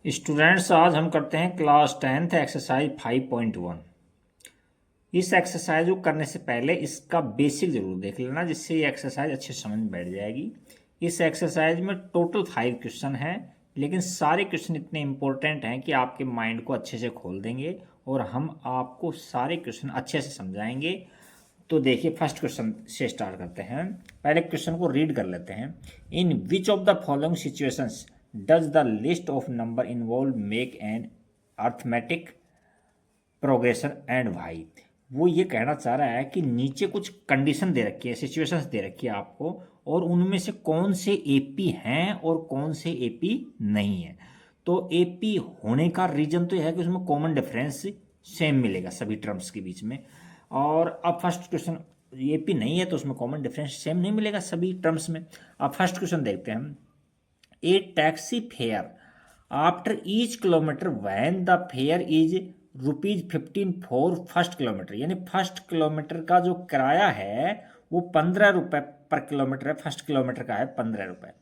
Students, आज हम करते हैं क्लास 10th एक्सरसाइज 5.1। इस एक्सरसाइज को करने से पहले इसका बेसिक जरूर देख लेना, जिससे ये एक्सरसाइज अच्छे से समझ में बैठ जाएगी। इस एक्सरसाइज में टोटल 5 क्वेश्चन हैं, लेकिन सारे क्वेश्चन इतने इंपॉर्टेंट हैं कि आपके माइंड को अच्छे से खोल देंगे और हम आपको सारे क्वेश्चन अच्छे से समझाएंगे। तो देखिए, फर्स्ट क्वेश्चन से स्टार्ट करते हैं। पहले क्वेश्चन को रीड कर लेते हैं। In which of the following situations does the list of number involve make an arithmetic progression and why. वो ये कहना चाह रहा है कि नीचे कुछ कंडीशन दे रखी है, सिचुएशंस दे रखी है आपको, और उनमें से कौन से एपी हैं और कौन से एपी नहीं है। तो एपी होने का रीजन तो यह है कि उसमें कॉमन डिफरेंस सेम मिलेगा सभी टर्म्स के बीच में। और अब फर्स्ट क्वेश्चन, एपी नहीं है तो उसमें कॉमन डिफरेंस सेम नहीं मिलेगा सभी टर्म्स में। अब फर्स्ट क्वेश्चन देखते हैं हम। A taxi fare after each kilometre when the fare is ₹15 for first kilometre, यानी फर्स्ट किलोमीटर का जो किराया है वो 15 रुपये पर किलोमीटर है। फर्स्ट किलोमीटर का है 15 रुपये।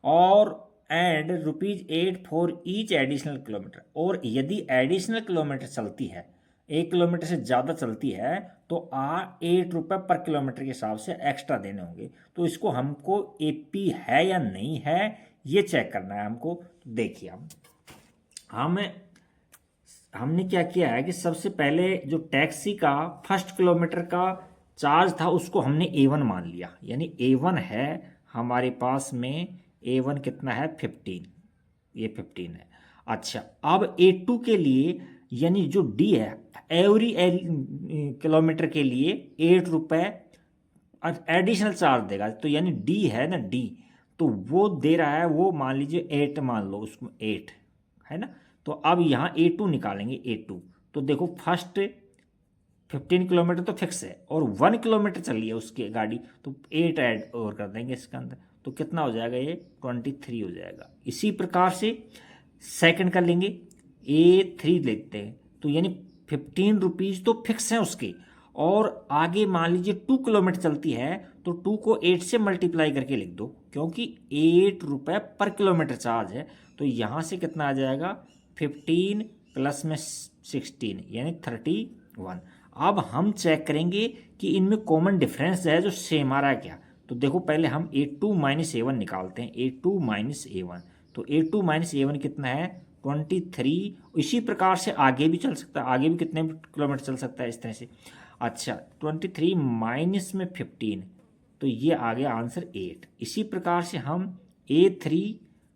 और and ₹8 for each additional kilometre, और यदि एडिशनल किलोमीटर चलती है, 1 किलोमीटर से ज़्यादा चलती है, तो 8 रुपये पर किलोमीटर के हिसाब से एक्स्ट्रा देने होंगे। तो इसको हमको एपी है या नहीं है ये चेक करना है हमको। तो देखिए, हमने क्या किया है कि सबसे पहले जो टैक्सी का फर्स्ट किलोमीटर का चार्ज था उसको हमने A1 मान लिया, यानी A1 है हमारे पास में। A1 कितना है? 15, ये 15 है। अच्छा, अब A2 के लिए, यानी जो D है, एवरी किलोमीटर के लिए 8 रुपये एडिशनल चार्ज देगा। तो यानी D है ना, D, तो वो दे रहा है, वो मान लीजिए 8 मान लो, उसमें 8 है ना। तो अब यहाँ A2 निकालेंगे। A2 तो देखो, फर्स्ट 15 किलोमीटर तो फिक्स है और 1 किलोमीटर चली है उसकी गाड़ी, तो 8 ऐड और कर देंगे इसके अंदर, तो कितना हो जाएगा? ये 23 हो जाएगा। इसी प्रकार से सेकंड कर लेंगे, A3 लेते हैं, तो यानी 15 रुपीज़ तो फिक्स है उसके, और आगे मान लीजिए 2 किलोमीटर चलती है, तो 2 को 8 से मल्टीप्लाई करके लिख दो, क्योंकि 8 रुपये पर किलोमीटर चार्ज है। तो यहाँ से कितना आ जाएगा? 15 प्लस में 16 यानी 31। अब हम चेक करेंगे कि इनमें कॉमन डिफरेंस है जो सेम आ रहा है क्या। तो देखो, पहले हम A2 माइनस A1 निकालते हैं। A2 माइनस A1, तो A2 माइनस A1 कितना है? 23। इसी प्रकार से आगे भी चल सकता है, आगे भी कितने किलोमीटर चल सकता है इस तरह से। अच्छा, 23 माइनस में 15, तो ये आ गया आंसर 8। इसी प्रकार से हम A3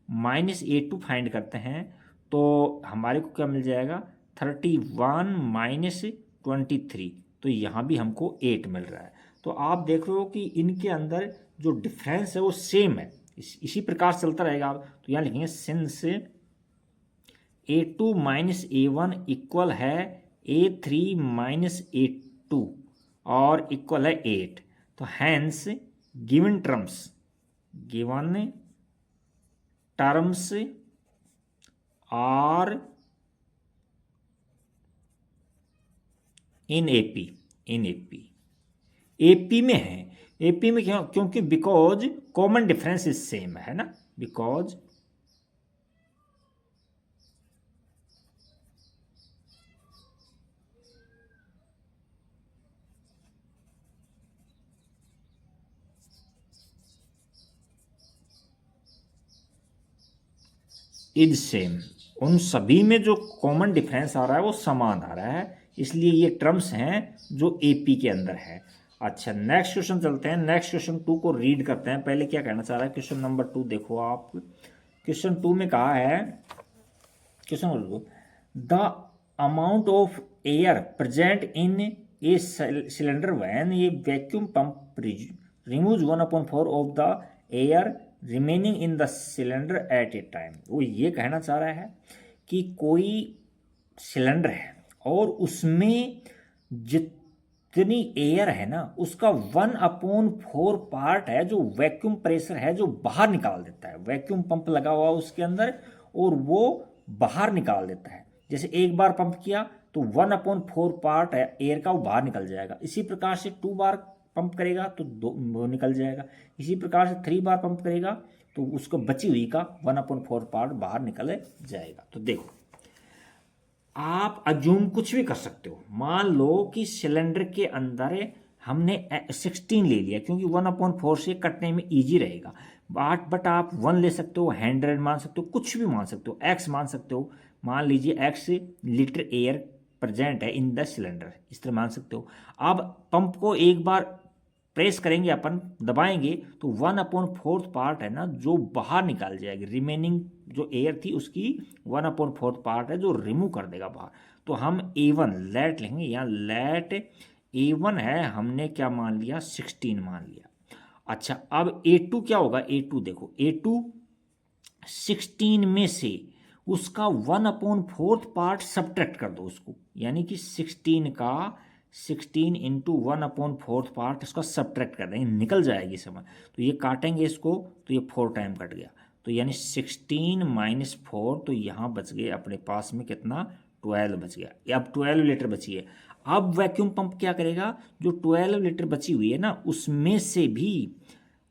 माइनस A2 फाइंड करते हैं, तो हमारे को क्या मिल जाएगा? 31 माइनस 23, तो यहाँ भी हमको 8 मिल रहा है। तो आप देख रहे हो कि इनके अंदर जो डिफरेंस है वो सेम है। इसी प्रकार चलता रहेगा। आप तो यहाँ लिखेंगे since A2 minus A1 equal है A3 माइनस A2 और इक्वल है 8। तो hence given terms are in AP में है। एपी में क्यों? क्योंकि because common difference is same, है ना, बिकॉज इज सेम। उन सभी में जो कॉमन डिफरेंस आ रहा है वो समान आ रहा है, इसलिए ये टर्म्स हैं जो एपी के अंदर है। अच्छा, नेक्स्ट क्वेश्चन चलते हैं। नेक्स्ट क्वेश्चन 2 को रीड करते हैं। पहले क्या कहना चाह रहा है क्वेश्चन नंबर 2, देखो आप। क्वेश्चन 2 में कहा है, question number 2, the amount of air present in a cylinder when a vacuum pump remove 1/4 of the air remaining in the cylinder eight A time. वो ये कहना चाह रहा है कि कोई सिलेंडर है और उसमें जितनी एयर है ना, उसका 1/4 पार्ट है जो वैक्यूम प्रेशर है, जो बाहर निकाल देता है। वैक्यूम पंप लगा हुआ उसके अंदर और वो बाहर निकाल देता है। जैसे एक बार पंप किया तो 1/4 पार्ट है एयर का, वो बाहर निकल जाएगा। इसी प्रकार से 2 बार पंप करेगा तो वो निकल जाएगा। इसी प्रकार से 3 बार पंप करेगा तो उसको बची हुई का 1/4 पार्ट बाहर निकल जाएगा। तो देखो आप अज्यूम कुछ भी कर सकते हो। मान लो कि सिलेंडर के अंदर हमने 16 ले लिया, क्योंकि 1/4 से कटने में ईजी रहेगा। बट आप 1 ले सकते हो, 100 मान सकते हो, कुछ भी मान सकते हो, x मान सकते हो। मान लीजिए x लीटर एयर प्रेजेंट है इन द सिलेंडर, इस तरह मान सकते हो। अब पंप को एक बार प्रेस करेंगे, अपन दबाएंगे, तो 1/4 पार्ट है ना जो बाहर निकाल जाएगी। रिमेनिंग जो एयर थी उसकी 1/4 पार्ट है जो रिमूव कर देगा बाहर। तो हम A1 लेट लेंगे, यहाँ लेट A1 है, हमने क्या मान लिया 16 मान लिया। अच्छा अब A2 क्या होगा, A2 देखो A2 16 में से उसका 1/4 पार्ट सब्ट्रैक्ट कर दो उसको, यानी कि 16 इंटू 1/4 पार्ट इसका सब्ट्रैक्ट कर देंगे, निकल जाएगी समझ। तो ये काटेंगे इसको, तो ये 4 टाइम कट गया, तो यानी 16 माइनस 4, तो यहाँ बच गए अपने पास में कितना 12 बच गया। अब 12 लीटर बची है। अब वैक्यूम पंप क्या करेगा, जो 12 लीटर बची हुई है ना उसमें से भी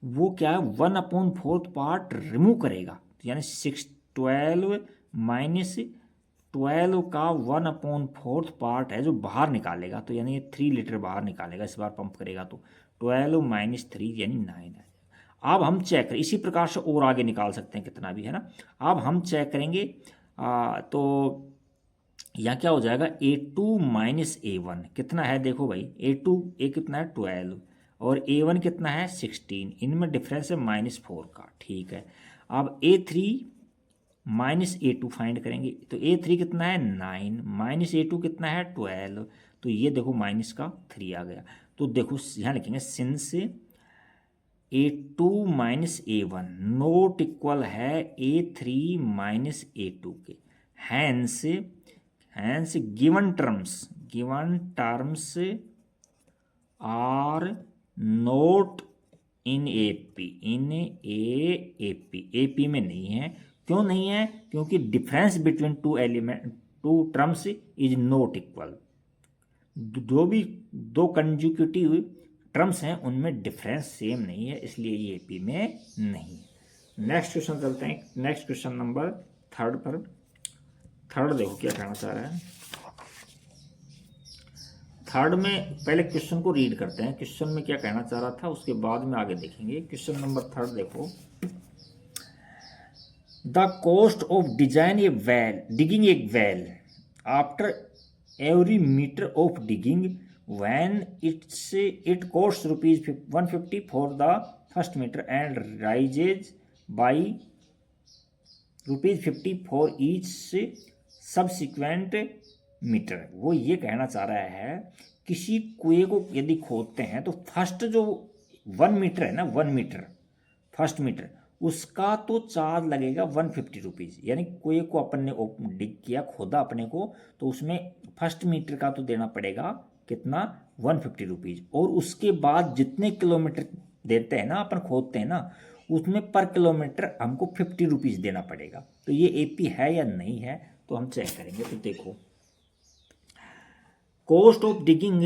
वो क्या है 1/4 पार्ट रिमूव करेगा, यानी 12 माइनस 12 का 1/4 पार्ट है जो बाहर निकालेगा, तो यानी 3 लीटर बाहर निकालेगा इस बार पंप करेगा। तो 12 माइनस 3 यानी 9 है। अब हम चेक करें, इसी प्रकार से और आगे निकाल सकते हैं कितना भी, है ना। अब हम चेक करेंगे तो यहाँ क्या हो जाएगा A2 माइनस A1 कितना है, देखो भाई A कितना है 12 और A1 कितना है 16, इनमें डिफरेंस है -4 का, ठीक है। अब A3 माइनस A2 फाइंड करेंगे, तो A3 कितना है 9 माइनस A2 कितना है 12, तो ये देखो माइनस का 3 आ गया। तो देखो यहाँ लिखेंगे since A2 minus A1 note equal है A3 माइनस A2 के, hence given terms are not in AP में नहीं है। क्यों नहीं है, क्योंकि difference between two terms is not equal. जो भी दो कंज्यूकेटिव टर्म्स हैं उनमें डिफरेंस सेम नहीं है, इसलिए ये AP में नहीं है। नेक्स्ट क्वेश्चन चलते हैं, नेक्स्ट क्वेश्चन नंबर 3 पर। थर्ड देखो क्या कहना चाह रहा है। थर्ड में पहले क्वेश्चन को रीड करते हैं, क्वेश्चन में क्या कहना चाह रहा था उसके बाद में आगे देखेंगे। क्वेश्चन नंबर 3 देखो, the cost of digging a well after every metre of digging when it cost ₹150 for the first metre and rises by ₹50 for each subsequent metre. वो ये कहना चाह रहा है किसी कुएं को यदि खोदते हैं तो फर्स्ट जो 1 मीटर है ना, 1 मीटर फर्स्ट मीटर, उसका तो चार्ज लगेगा ₹150, यानी कुएं को अपन ने डिग किया, खोदा अपने को, तो उसमें फर्स्ट मीटर का तो देना पड़ेगा कितना ₹150, और उसके बाद जितने किलोमीटर देते हैं ना अपन खोदते हैं ना उसमें पर किलोमीटर हमको ₹50 देना पड़ेगा। तो ये AP है या नहीं है तो हम चेक करेंगे। तो देखो cost of digging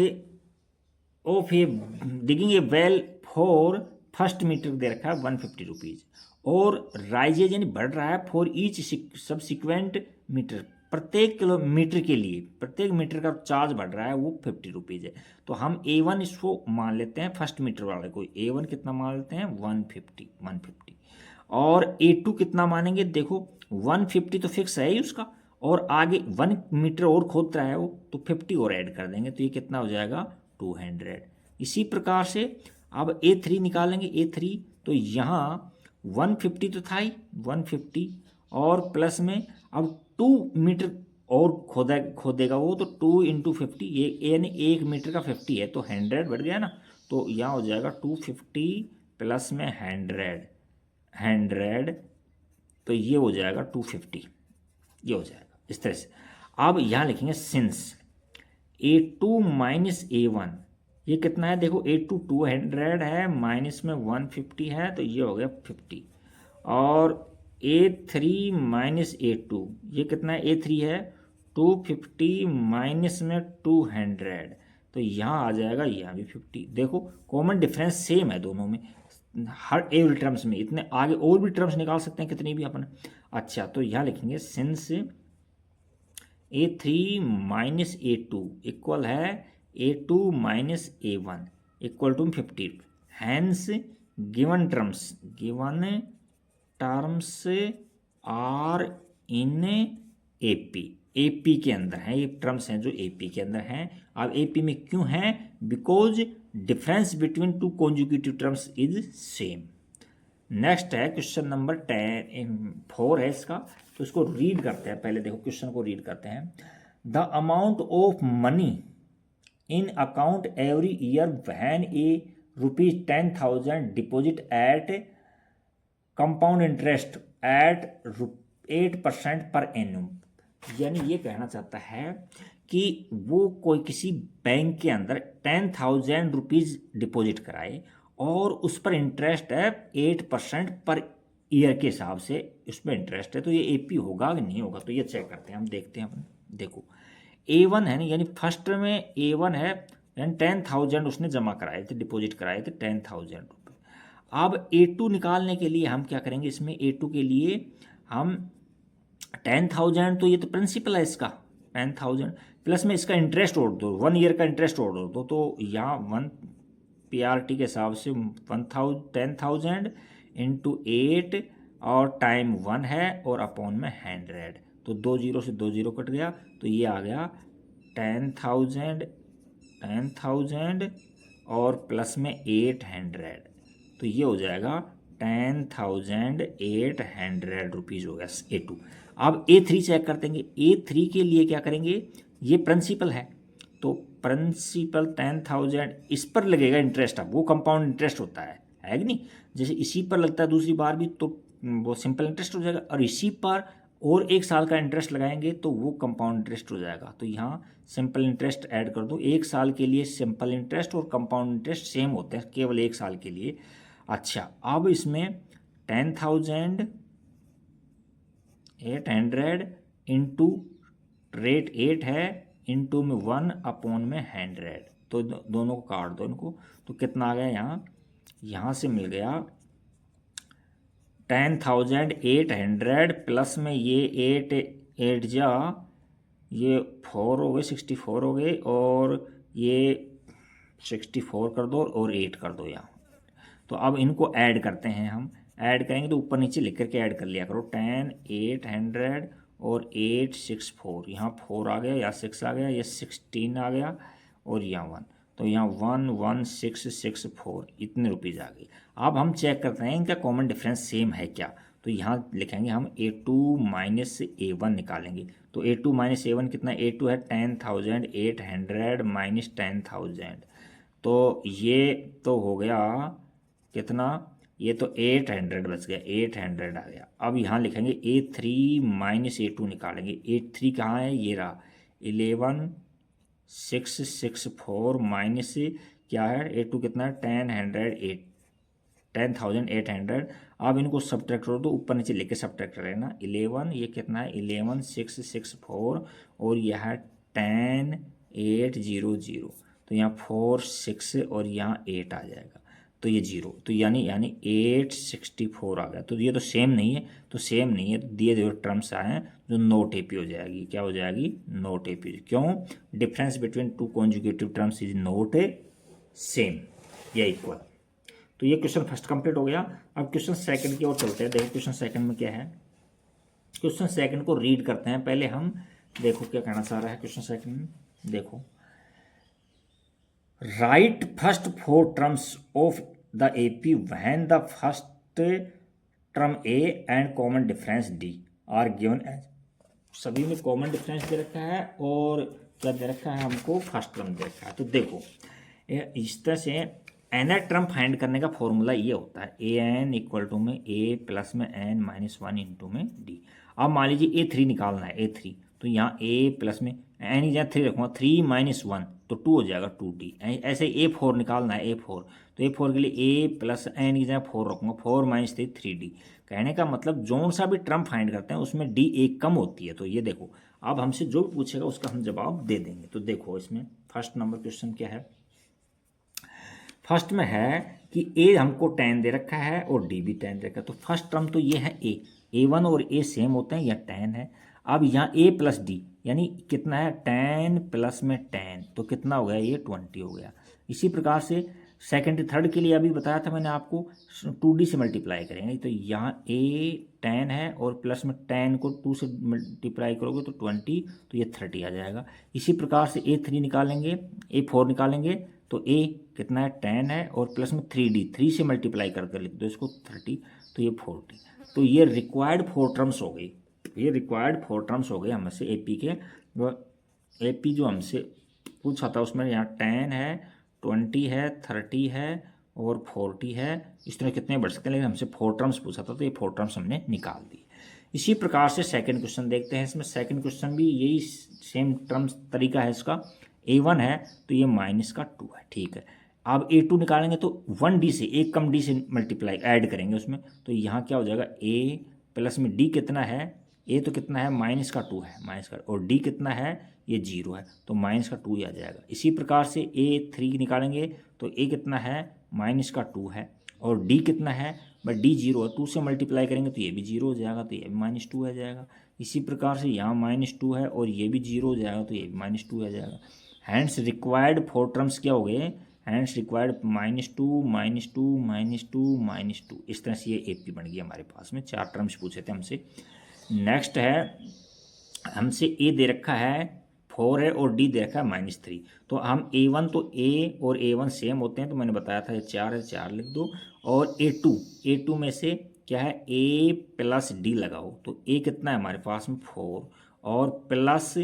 a well for first metre दे रखा है ₹150, और राइजेज यानी बढ़ रहा है फॉर ईच सबसिक्वेंट मीटर, प्रत्येक किलोमीटर के लिए प्रत्येक मीटर का चार्ज बढ़ रहा है वो ₹50 है। तो हम A1 इसको मान लेते हैं, फर्स्ट मीटर वाले को A1 कितना मान लेते हैं 150, और A2 कितना मानेंगे, देखो 150 तो फिक्स है ही उसका, और आगे 1 मीटर और खोद रहा है वो, तो 50 और ऐड कर देंगे, तो ये कितना हो जाएगा 200। इसी प्रकार से अब A3 निकालेंगे, A3 तो यहाँ 150 तो था ही 150, और प्लस में अब 2 मीटर और खोदेगा वो, तो 2 इंटू 50, ये यानी 1 मीटर का 50 है तो 100 बढ़ गया ना, तो यहाँ हो जाएगा 250 प्लस में 100, तो ये हो जाएगा 250, ये हो जाएगा इस तरह से। अब यहाँ लिखेंगे सिंस A2 माइनस A1 ये कितना है, देखो A2 200 है, माइनस में 150 है, तो ये हो गया 50, और A3 माइनस A2 ये कितना है, A3 है 250 माइनस में 200, तो यहाँ आ जाएगा यहाँ भी 50। देखो कॉमन डिफरेंस सेम है दोनों में, हर एवरी टर्म्स में इतने आगे और भी टर्म्स निकाल सकते हैं कितनी भी अपन। अच्छा, तो यहाँ लिखेंगे since A3 minus A2 equal है A2 minus A1 equal to 50। Hence given terms are in AP के अंदर हैं, ये टर्म्स हैं जो एपी के अंदर हैं। अब एपी में क्यों हैं? Because difference between to conjugative terms is same. Next है क्वेश्चन नंबर 4 है इसका, तो इसको रीड करते हैं। पहले देखो क्वेश्चन को रीड करते हैं। The amount of money in account every year when A ₹10,000 deposit eight compound interest eight 8% पर एनुम। यानी ये कहना चाहता है कि वो कोई किसी बैंक के अंदर 10,000 रुपीज़ डिपॉजिट कराए और उस पर इंटरेस्ट है 8% पर ईयर के हिसाब से उसमें इंटरेस्ट है। तो ये एपी होगा कि नहीं होगा, तो ये चेक करते हैं हम, देखते हैं अपन। देखो A1 है ना, यानी फर्स्ट में A1 है, यानी 10,000 उसने जमा कराए थे, डिपॉजिट कराए थे 10,000 रुपये। अब A2 निकालने के लिए हम क्या करेंगे, इसमें A2 के लिए हम 10,000, तो ये तो प्रिंसिपल है इसका 10,000 प्लस में इसका इंटरेस्ट और दो, 1 ईयर का इंटरेस्ट और दो, तो यहाँ 1 PRT के हिसाब से 10,000 इंटू 8 और टाइम 1 है और अपॉन में 100, तो 2 जीरो से 2 जीरो कट गया, तो ये आ गया 10,000 और प्लस में 800, तो ये हो जाएगा 10,800 रुपीज़ हो गया A2। अब A3 चेक कर देंगे। A3 के लिए क्या करेंगे, ये प्रिंसिपल है तो प्रिंसिपल 10,000 इस पर लगेगा इंटरेस्ट। अब वो कंपाउंड इंटरेस्ट होता है कि नहीं, जैसे इसी पर लगता है दूसरी बार भी तो वो सिंपल इंटरेस्ट हो जाएगा, और इसी पर और 1 साल का इंटरेस्ट लगाएंगे तो वो कंपाउंड इंटरेस्ट हो जाएगा। तो यहाँ सिंपल इंटरेस्ट ऐड कर दो, 1 साल के लिए सिंपल इंटरेस्ट और कंपाउंड इंटरेस्ट सेम होते हैं केवल 1 साल के लिए। अच्छा, अब इसमें 10,800 इंटू रेट 8 है, इंटू में 1 अपॉन में 100, तो दोनों को काट दो इनको, तो कितना आ गया यहाँ से मिल गया 10,800 प्लस में ये 8 जा ये 4 हो गए, 64 हो गए, और ये 64 कर दो और 8 कर दो यहाँ। तो अब इनको ऐड करते हैं, हम ऐड करेंगे तो ऊपर नीचे लिख करके ऐड कर लिया करो। 10,800 और 864, यहाँ 4 आ गया, यहाँ 6 आ गया, ये 16 आ गया, और यहाँ 1, तो यहाँ 11664 इतने रुपीज़ आ गई। अब हम चेक करते हैं इनका कॉमन डिफरेंस सेम है क्या, तो यहाँ लिखेंगे हम A2 माइनस A1 निकालेंगे। तो A2 माइनस A1 कितना, A2 है 10,800 माइनस 10,000, तो ये तो हो गया कितना, ये तो 800 बच गया, 800 आ गया। अब यहाँ लिखेंगे A3 माइनस A2 निकालेंगे। A3 कहाँ है, ये रहा 11,664 माइनस क्या है A2 कितना है 10,800। अब इनको सब्ट्रैक्ट कर दो, ऊपर नीचे लेके सब्ट्रैक्ट कर लेना। 11 ये कितना है 11,664 और यह है 10,800, तो यहाँ 4 6 और यहाँ 8 आ जाएगा, तो ये 0, तो यानी 864 आ गया। तो ये तो सेम नहीं है, तो सेम नहीं है, तो दिए जो टर्म्स आए हैं जो नॉट एपी हो जाएगी, क्या हो जाएगी, नॉट एपी। क्यों, difference between to conjugative terms is not same या इक्वल। तो ये क्वेश्चन फर्स्ट कंप्लीट हो गया। अब क्वेश्चन सेकंड की ओर चलते हैं। देखो क्वेश्चन सेकंड में क्या है, क्वेश्चन सेकंड को रीड करते हैं पहले हम। देखो क्या कहना चाह रहा है क्वेश्चन सेकंड में, देखो write first 4 terms of the AP when the first term A and common difference D are given as. सभी में कॉमन डिफरेंस दे रखा है और क्या दे रखा है हमको, फर्स्ट टर्म दे रखा है। तो देखो इस तरह से nth टर्म फाइंड करने का फॉर्मूला ये होता है an इक्वल टू में A प्लस में n माइनस 1 इंटू में D। अब मान लीजिए A3 निकालना है, A3, तो यहाँ A प्लस में n की जगह 3 रखूँगा, 3 माइनस 1 तो 2 हो जाएगा 2D। ऐसे A4 निकालना है, A4, तो A4 के लिए A प्लस n की जगह 4 रखूँगा, 4 माइनस 3 3D। कहने का मतलब जौन सा भी टर्म फाइंड करते हैं उसमें D एक कम होती है। तो ये देखो अब हमसे जो भी पूछेगा उसका हम जवाब दे देंगे। तो देखो इसमें फर्स्ट नंबर क्वेश्चन क्या है, फर्स्ट में है कि ए हमको 10 दे रखा है और डी भी 10 दे रखा है, तो फर्स्ट टर्म तो ये है A1 और A सेम होते हैं, यह 10 है। अब यहाँ A प्लस डी यानी कितना है 10 प्लस में 10, तो कितना हो गया ये 20 हो गया। इसी प्रकार से सेकंड थर्ड के लिए अभी बताया था मैंने आपको 2D से मल्टीप्लाई करेंगे, तो यहाँ A 10 है और प्लस में 10 को 2 से मल्टीप्लाई करोगे तो 20, तो ये 30 आ जाएगा। इसी प्रकार से A3 निकालेंगे, A4 निकालेंगे, तो A कितना है 10 है और प्लस में 3D 3 से मल्टीप्लाई करके लिख दो इसको 30, तो ये 40। तो ये रिक्वायर्ड 4 टर्म्स हो गई, ये रिक्वायर्ड 4 टर्म्स हो गए हमसे AP के। AP जो हमसे पूछा था उसमें यहाँ 10 है, 20 है, 30 है और 40 है, इस तरह कितने बढ़ सकते हैं, लेकिन हमसे 4 टर्म्स पूछा था तो ये 4 टर्म्स हमने निकाल दी। इसी प्रकार से सेकंड क्वेश्चन देखते हैं। इसमें सेकंड क्वेश्चन भी यही सेम टर्म्स तरीका है इसका। A1 है तो ये -2 है, ठीक है। अब A2 निकालेंगे तो 1D से एक कम D से मल्टीप्लाई ऐड करेंगे उसमें, तो यहाँ क्या हो जाएगा A प्लस में D कितना है, A तो कितना है -2 है, और D कितना है ये 0 है, तो -2 ही आ जाएगा। इसी प्रकार से A3 निकालेंगे तो A कितना है -2 है और D कितना है, बट D 0 है, 2 से मल्टीप्लाई करेंगे तो ये भी 0 हो जाएगा, तो ये भी -2 आ जाएगा। इसी प्रकार से यहाँ -2 है और ये भी 0 हो जाएगा, तो ये भी -2 आ जाएगा। हैंड्स रिक्वायर्ड 4 टर्म्स क्या हो गए, हैंड्स रिक्वायर्ड -2 -2 -2 -2, इस तरह से ये AP बन गई हमारे पास में। 4 टर्म्स पूछे थे हमसे। नेक्स्ट है हमसे A दे रखा है 4 है और D दे रखा है -3, तो हम A1 तो A और A1 सेम होते हैं, तो मैंने बताया था ये 4 है, 4 लिख दो। और A2 में से क्या है A प्लस D लगाओ, तो A कितना है हमारे पास में 4 और प्लस,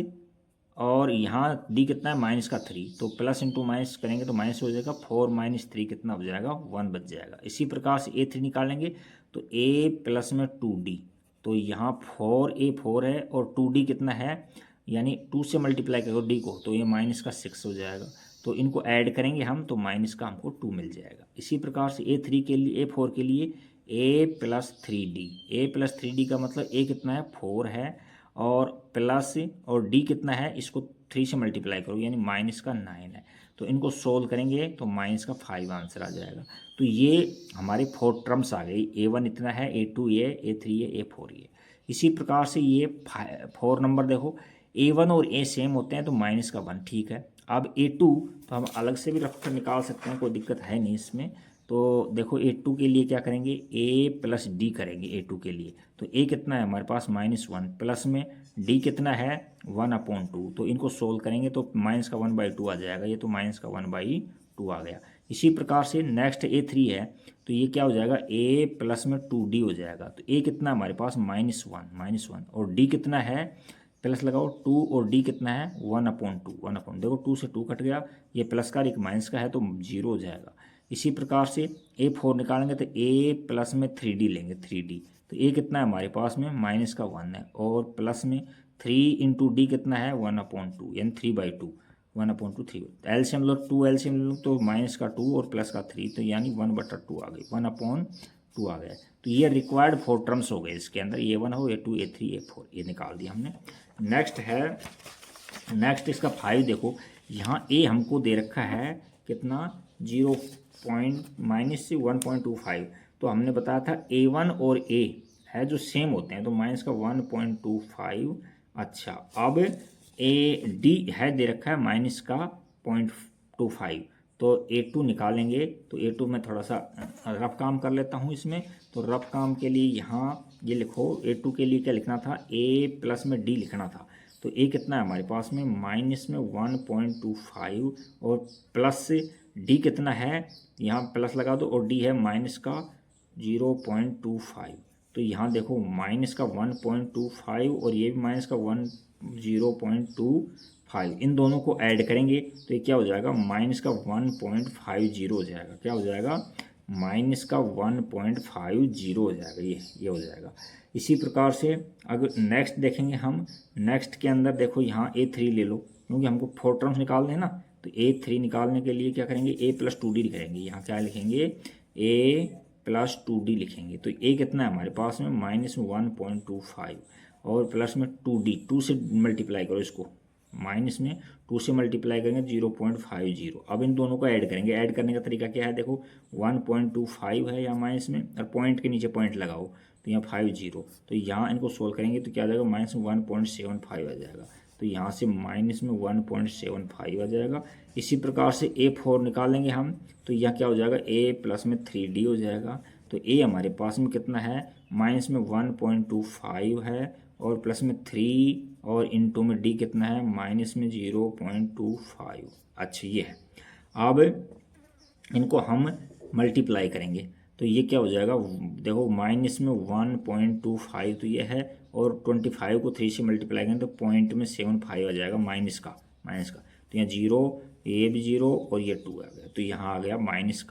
और यहाँ D कितना है -3, तो प्लस इंटू माइनस करेंगे तो माइनस हो जाएगा, 4 - 3 कितना हो जाएगा 1 बच जाएगा। इसी प्रकार से A3 निकालेंगे तो A प्लस में 2D, तो यहाँ 4A 4 है और 2D कितना है, यानी 2 से मल्टीप्लाई करो D को तो ये -6 हो जाएगा, तो इनको ऐड करेंगे हम तो माइनस का हमको 2 मिल जाएगा। इसी प्रकार से A3 के लिए A4 के लिए A प्लस 3D का मतलब A कितना है 4 है और प्लस, और D कितना है इसको 3 से मल्टीप्लाई करो यानी -9 है, तो इनको सोल्व करेंगे तो -5 आंसर आ जाएगा। तो ये हमारे 4 टर्म्स आ गई, A1 इतना है, A2 ये, A3 ये, A4 ये। इसी प्रकार से ये 4 नंबर देखो A1 और A सेम होते हैं तो -1, ठीक है। अब A2 तो हम अलग से भी रख कर निकाल सकते हैं, कोई दिक्कत है नहीं इसमें। तो देखो A2 के लिए क्या करेंगे, A प्लस D करेंगे A2 के लिए, तो A कितना है हमारे पास -1 प्लस में D कितना है 1/2, तो इनको सोल्व करेंगे तो -1/2 आ जाएगा, ये तो -1/2 आ गया। इसी प्रकार से नेक्स्ट A3 है तो ये क्या हो जाएगा A प्लस में 2D हो जाएगा, तो A कितना हमारे पास -1 और D कितना है, प्लस लगाओ 2 और D कितना है 1/2 देखो 2 से 2 कट गया, ये प्लस का एक माइनस का है तो 0 हो जाएगा। इसी प्रकार से A4 निकालेंगे तो A प्लस में 3D लेंगे 3D, तो A कितना है हमारे पास में -1 है और प्लस में 3 इंटू D कितना है 1/2 यानी 3/2 1/2 3, एलसीएम लो 2 एलसीएम लो तो -2 और प्लस का 3, तो यानी 1/2 आ गई 1/2 आ गया। तो ये रिक्वायर्ड 4 टर्म्स हो गए इसके अंदर, A1 हो A2 A3 A4 ये निकाल दिया हमने। नेक्स्ट है, नेक्स्ट इसका 5 देखो, यहाँ A हमको दे रखा है कितना 1.25, तो हमने बताया था A1 और A है जो सेम होते हैं तो -1.25। अच्छा अब D है दे रखा है -0.25, तो A2 निकालेंगे तो A2 में थोड़ा सा रफ काम कर लेता हूँ इसमें। तो रफ काम के लिए यहाँ ये लिखो A2 के लिए क्या लिखना था A प्लस में D लिखना था, तो A कितना है हमारे पास में -1.25 और प्लस D कितना है, यहाँ प्लस लगा दो और D है -0.25, तो यहाँ देखो -1.25 और ये भी -0.25, इन दोनों को ऐड करेंगे तो ये क्या हो जाएगा -1.50 हो जाएगा, क्या हो जाएगा -1.50 हो जाएगा, ये हो जाएगा। इसी प्रकार से अगर नेक्स्ट देखेंगे हम, नेक्स्ट के अंदर देखो यहाँ A3 ले लो क्योंकि हमको 4 टर्म्स निकालने हैं ना, तो A3 निकालने के लिए क्या करेंगे A प्लस 2D लिखेंगे, यहाँ क्या लिखेंगे A प्लस 2D लिखेंगे, तो A कितना है हमारे पास में -1.25 और प्लस में 2D 2 से मल्टीप्लाई करो इसको माइनस में 2 से मल्टीप्लाई करेंगे 0.50। अब इन दोनों को ऐड करेंगे। ऐड करने का तरीका क्या है, देखो 1.25 है यहाँ माइनस में, और पॉइंट के नीचे पॉइंट लगाओ तो यहाँ 50, तो यहाँ इनको सोल्व करेंगे तो क्या आ जाएगा, माइनस में 1.75 आ जाएगा। तो यहाँ से माइनस में 1.75 आ जाएगा। इसी प्रकार से A4 निकालेंगे हम, तो यह क्या हो जाएगा, A प्लस में 3D हो जाएगा। तो A हमारे पास में कितना है, माइनस में 1.25 है, और प्लस में 3, और इनटू में D कितना है, माइनस में 0.25। अच्छा ये है। अब इनको हम मल्टीप्लाई करेंगे तो ये क्या हो जाएगा, देखो माइनस में 1.25 तो ये है, और 25 को 3 से मल्टीप्लाई करें तो पॉइंट में 75 आ जाएगा माइनस का। तो यहाँ 0, ये भी 0 और ये 2 आ गया, तो यहाँ आ गया माइनस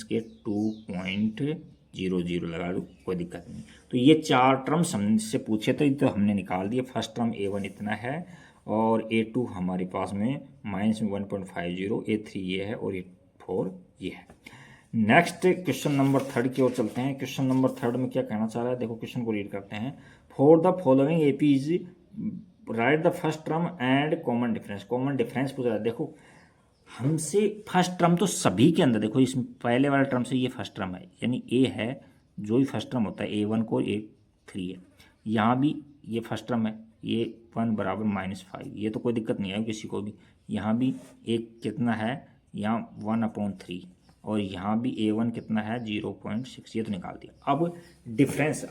के 2.00 लगा दो, कोई दिक्कत नहीं। तो ये 4 टर्म्स हमसे पूछे थे तो हमने निकाल दिए। फर्स्ट टर्म A1 इतना है, और A2 हमारे पास में माइनस में 1.50, A3 ये है, और A4 ये है। नेक्स्ट क्वेश्चन नंबर 3 की ओर चलते हैं। क्वेश्चन नंबर 3 में क्या कहना चाह रहा है, देखो क्वेश्चन को रीड करते हैं। For the following APs right the first term and common difference. Common difference पूछ रहा है। देखो हमसे फर्स्ट टर्म तो सभी के अंदर, देखो इसमें पहले वाले टर्म से ये फर्स्ट टर्म है, यानी A है, जो भी फर्स्ट टर्म होता है A1 को A3 है। यहाँ भी ये फर्स्ट टर्म है, ये 1 बराबर -5, ये तो कोई दिक्कत नहीं है किसी को भी। यहाँ भी एक कितना है, यहाँ 1/3, और यहाँ भी A1 कितना है 0.6, ये तो निकाल दिया। अब डिफरेंस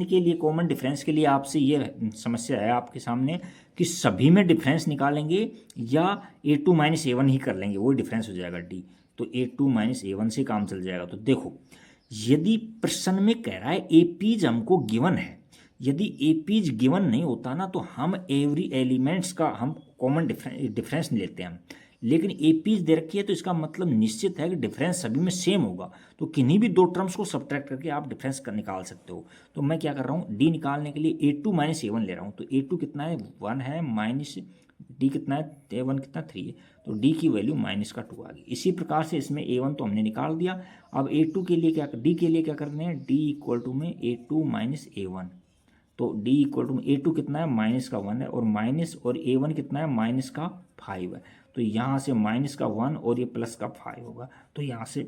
के लिए, कॉमन डिफरेंस के लिए आपसे ये समस्या है आपके सामने कि सभी में डिफरेंस निकालेंगे या A2 - A1 ही कर लेंगे, वो डिफरेंस हो जाएगा D। तो A2 - A1 से काम चल जाएगा। तो देखो यदि प्रश्न में कह रहा है APs हमको गिवन है, यदि APs गिवन नहीं होता ना तो हम एवरी एलिमेंट्स का हम कॉमन डिफरेंस लेते हैं, लेकिन APs दे रखी है तो इसका मतलब निश्चित है कि डिफरेंस सभी में सेम होगा। तो किन्हीं भी 2 टर्म्स को सब्ट्रैक्ट करके आप डिफरेंस कर निकाल सकते हो। तो मैं क्या कर रहा हूँ, D निकालने के लिए A2 - A1 ले रहा हूँ। तो A2 कितना है 1 है, माइनस D कितना है, A1 कितना 3 है, तो D की वैल्यू -2 आ गई। इसी प्रकार से इसमें A1 तो हमने निकाल दिया। अब A2 के लिए D के लिए क्या करना है, D इक्वल टू में A2 - A1। तो D इक्वल टू A2 कितना है, -1 है, और A1 कितना है, -5 है। तो यहाँ से -1 और ये +5 होगा, तो यहाँ से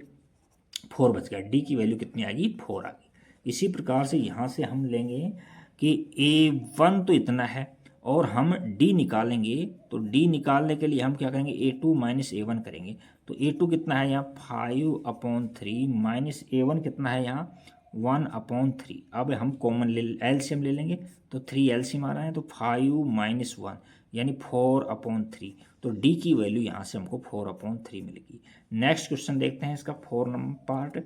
4 बच गया। D की वैल्यू कितनी आएगी, 4 आ गई। इसी प्रकार से यहाँ से हम लेंगे कि A1 तो इतना है, और हम D निकालेंगे। तो D निकालने के लिए हम क्या करेंगे, A2 - A1 करेंगे। तो A2 कितना है यहाँ 5/3, माइनस A1 कितना है यहाँ 1/3। अब हम कॉमन एलसीएम ले लेंगे, तो 3 एलसीएम आ रहा है, तो 5 - 1 यानी 4/3। तो D की वैल्यू यहाँ से हमको 4/3 मिलेगी। नेक्स्ट क्वेश्चन देखते हैं इसका 4 नंबर पार्ट।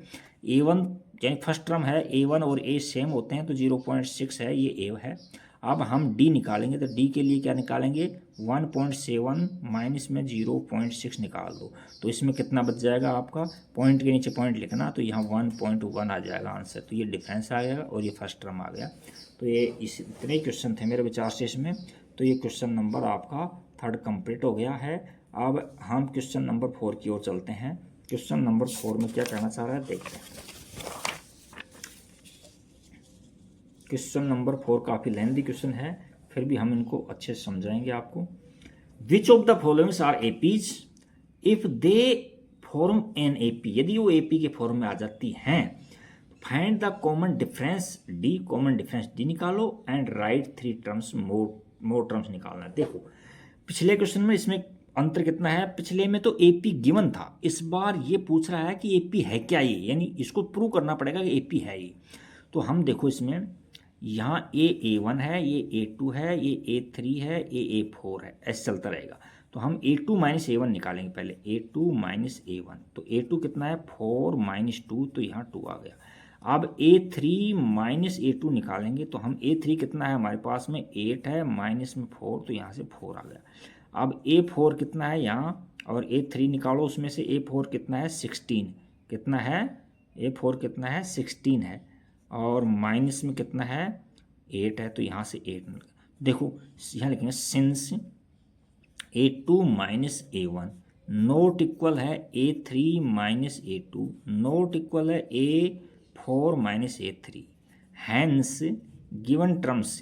A1 यानी फर्स्ट टर्म है, A1 और A सेम होते हैं, तो 0.6 है, ये A है। अब हम D निकालेंगे, तो D के लिए क्या निकालेंगे, 1.7 माइनस में 0.6 निकाल दो, तो इसमें कितना बच जाएगा आपका, पॉइंट के नीचे पॉइंट लिखना, तो यहाँ 1.1 आ जाएगा आंसर। तो ये डिफरेंस आ जाएगा और ये फर्स्ट टर्म आ गया। तो ये इतने क्वेश्चन थे मेरे विचार से इसमें। तो ये क्वेश्चन नंबर आपका 3 कंप्लीट हो गया है। अब हम क्वेश्चन नंबर 4 की ओर चलते हैं। क्वेश्चन नंबर 4 में क्या कहना चाह रहा है देखते हैं। क्वेश्चन नंबर 4 काफ़ी लेंथी क्वेश्चन है, फिर भी हम इनको अच्छे से समझाएंगे आपको। Which of the followings are APs if they form an AP, यदि वो एपी के फॉर्म में आ जाती हैं, find the common difference d, common difference d निकालो and write 3 terms, more terms निकालना। देखो पिछले क्वेश्चन में इसमें अंतर कितना है, पिछले में तो एपी गिवन था, इस बार ये पूछ रहा है कि एपी है क्या ये, यानी इसको प्रूव करना पड़ेगा कि एपी है ये। तो हम देखो इसमें यहाँ A1 है, ये A2 है, ये A3 है, ये A4 है, ऐसे चलता रहेगा। तो हम A2 - A1 निकालेंगे पहले, A2 - A1। तो A2 कितना है 4 - 2, तो यहाँ 2 आ गया। अब A3 - A2 निकालेंगे, तो हम A3 कितना है हमारे पास में 8 है, माइनस में 4, तो यहाँ से 4 आ गया। अब A4 कितना है यहाँ, और A3 निकालो, उसमें से A4 कितना है 16, कितना है A4 कितना है 16 है, और माइनस में कितना है 8 है, तो यहाँ से 8 मिल गया। देखो यहाँ लिखेंगे since A2 - A1 note equal है A3 - A2, नोट इक्वल है A4 - A3, hence given terms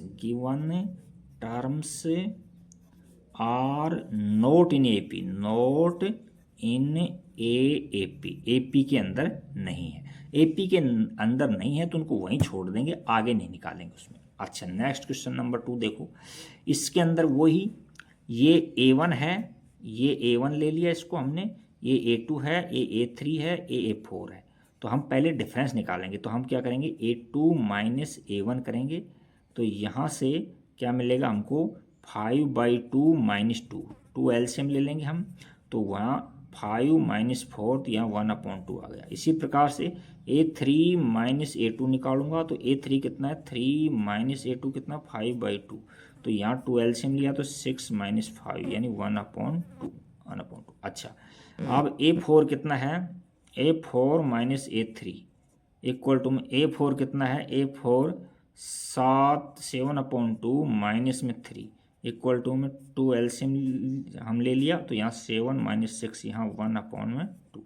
are not in AP, not in AP, AP के अंदर नहीं है, एपी के अंदर नहीं है तो उनको वहीं छोड़ देंगे, आगे नहीं निकालेंगे उसमें। अच्छा, नेक्स्ट क्वेश्चन नंबर 2 देखो, इसके अंदर वही ये A1 है, ये A1 ले लिया इसको हमने, ये A2 है, ये A3 है, ये A4 है। तो हम पहले डिफरेंस निकालेंगे, तो हम क्या करेंगे, A2 माइनस A1 करेंगे, तो यहाँ से क्या मिलेगा हमको 5/2 माइनस 2 एलसीएम ले लेंगे हम, तो वहाँ 5 माइनस 4 तो यहाँ 1/2 आ गया। इसी प्रकार से A3 माइनस A2 निकालूंगा, तो A3 कितना है 3 माइनस A2 कितना 5/2, तो यहाँ 2 एलसीएम लिया तो 6 माइनस 5 यानी 1/2। अच्छा, अब A4 कितना है, A4 minus A3 equal to में A4 कितना है, A4 7/2 माइनस में 3 इक्वल टू में 2 एलसीएम हम ले लिया, तो यहाँ 7 माइनस 6 यहाँ 1/2।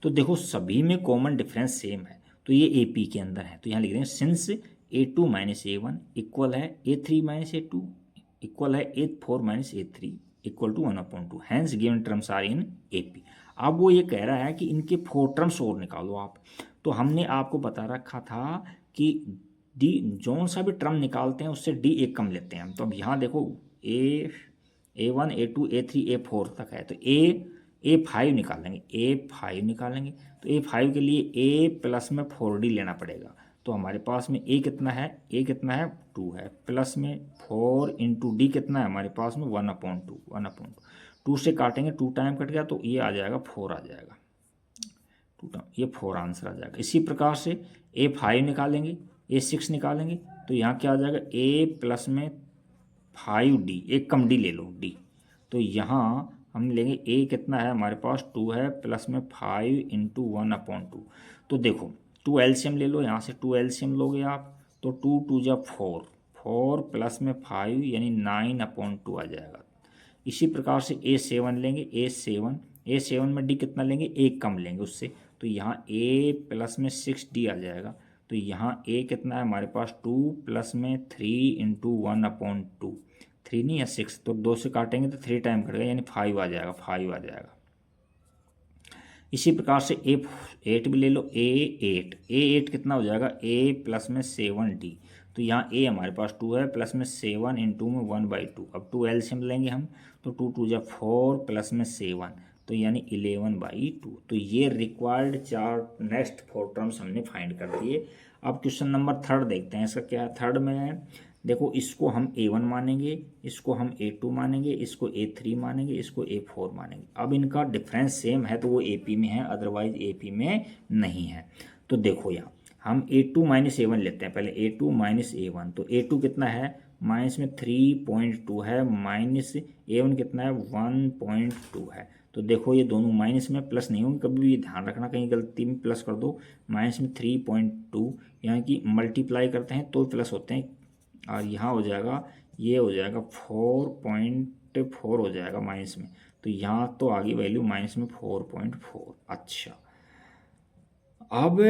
तो देखो सभी में कॉमन डिफरेंस सेम है, तो ये AP के अंदर है, तो यहाँ लिख देंगे since A2 minus A1 equal है A3 माइनस A2 इक्वल है A4 minus A3 equal to 1/2, hence given terms are in AP। अब वो ये कह रहा है कि इनके 4 टर्म्स और निकालो आप, तो हमने आपको बता रखा था कि डी जौन सा भी टर्म निकालते हैं उससे D एक कम लेते हैं हम। तो अब यहाँ देखो A1 A2 A3 A4 तक है, तो A5 निकालेंगे, A5 निकालेंगे, तो A5 के लिए A प्लस में 4D लेना पड़ेगा। तो हमारे पास में A कितना है, A कितना है 2 है, प्लस में 4 इंटू D कितना है हमारे पास में 1/2। 2 से काटेंगे, 2 टाइम कट गया तो ये आ जाएगा 4 आ जाएगा, 2 टाइम ये 4 आंसर आ जाएगा। इसी प्रकार से A5 निकालेंगे, A6 निकालेंगे, तो यहाँ क्या आ जाएगा A प्लस में 5D, एक कम D ले लो D, तो यहाँ हम लेंगे A कितना है हमारे पास 2 है, प्लस में 5 इंटू 1/2। तो देखो 2 एलसीएम ले लो, यहाँ से 2 एलसीएम लोगे आप, तो 2 2 जा 4 प्लस में 5 यानी 9/2 आ जाएगा। इसी प्रकार से A7 लेंगे, A7 में D कितना लेंगे, एक कम लेंगे उससे, तो यहाँ A प्लस में 6D आ जाएगा। तो यहाँ A कितना है हमारे पास 2 प्लस में 3 इंटू 1/2, 3 नहीं या 6, तो 2 से काटेंगे तो 3 टाइम कटेगा यानी 5 आ जाएगा, 5 आ जाएगा। इसी प्रकार से A8 भी ले लो, A8 कितना हो जाएगा A प्लस में 7D, तो यहाँ A हमारे पास 2 है, प्लस में 7 इंटू में 1/2। अब 2 एलसीएम लेंगे हम, तो 2 2 जा 4 प्लस में 7, तो यानी 11/2। तो ये रिक्वायर्ड 4 नेक्स्ट 4 टर्म्स हमने फाइंड कर दिए। अब क्वेश्चन नंबर 3 देखते हैं, इसका क्या है। थर्ड में देखो इसको हम A1 मानेंगे, इसको हम A2 मानेंगे, इसको A3 मानेंगे, इसको A4 मानेंगे। अब इनका डिफरेंस सेम है तो वो AP में है, अदरवाइज AP में नहीं है। तो देखो यहाँ हम A2 माइनस A1 लेते हैं, पहले A2 माइनस A1, तो A2 कितना है माइनस में 3.2 है, माइनस A1 कितना है 1.2 है। तो देखो ये दोनों माइनस में प्लस नहीं होंगे, कभी भी ध्यान रखना कहीं गलती में प्लस कर दो। माइनस में 3.2 यहाँ की मल्टीप्लाई करते हैं तो प्लस होते हैं, और यहाँ हो जाएगा ये हो जाएगा 4.4 हो जाएगा माइनस में, तो यहाँ तो आगे वैल्यू माइनस में 4.4। अच्छा, अब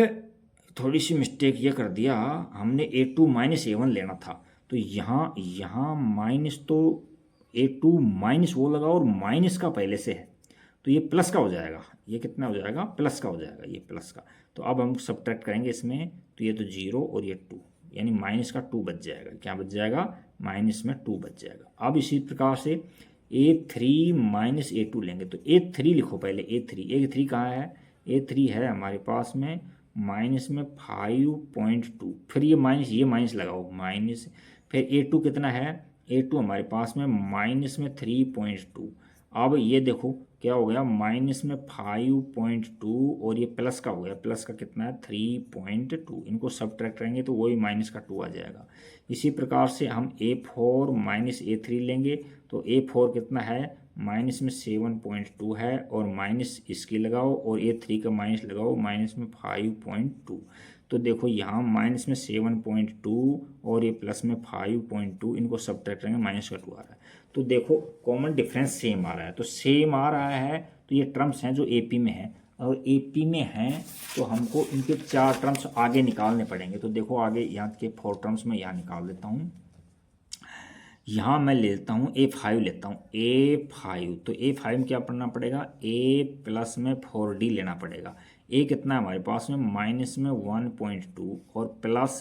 थोड़ी सी मिस्टेक ये कर दिया हमने, A2 माइनस A1 लेना था, तो यहाँ माइनस, तो A2 माइनस वो लगा और माइनस का पहले से है, तो ये प्लस का हो जाएगा, ये कितना हो जाएगा प्लस का हो जाएगा, ये प्लस का। तो अब हम सब्ट्रैक्ट करेंगे इसमें, तो ये तो 0 और ये 2 यानी माइनस का 2 बच जाएगा, क्या बच जाएगा माइनस में 2 बच जाएगा। अब इसी प्रकार से A3 माइनस A2 लेंगे, तो A3 लिखो पहले, A3 कहाँ है, A3 है हमारे पास में माइनस में 5.2, फिर ये माइनस लगाओ माइनस, फिर A2 कितना है, A2 हमारे पास में माइनस में 3.2। अब ये देखो क्या हो गया माइनस में 5.2 और ये प्लस का हो गया, प्लस का कितना है 3.2, इनको सब्ट्रैक्ट करेंगे तो वही माइनस का 2 आ जाएगा। इसी प्रकार से हम A4 माइनस A3 लेंगे, तो A4 कितना है माइनस में 7.2 है, और माइनस इसकी लगाओ और A3 का माइनस लगाओ, माइनस में 5.2। तो देखो यहाँ माइनस में 7.2 और ये प्लस में 5.2, इनको सब्ट्रैक्ट करेंगे माइनस का 2 आ रहा है। तो देखो कॉमन डिफरेंस सेम आ रहा है, तो सेम आ रहा है, तो ये टर्म्स हैं जो AP में हैं, और AP में हैं तो हमको इनके 4 टर्म्स आगे निकालने पड़ेंगे। तो देखो आगे यहाँ के 4 टर्म्स में यहाँ निकाल देता हूँ। यहाँ मैं लेता हूँ A5 लेता हूँ, A5 तो A5 में क्या पढ़ना पड़ेगा, A प्लस में 4D लेना पड़ेगा। A कितना है हमारे पास में, माइनस में 1.2 और प्लस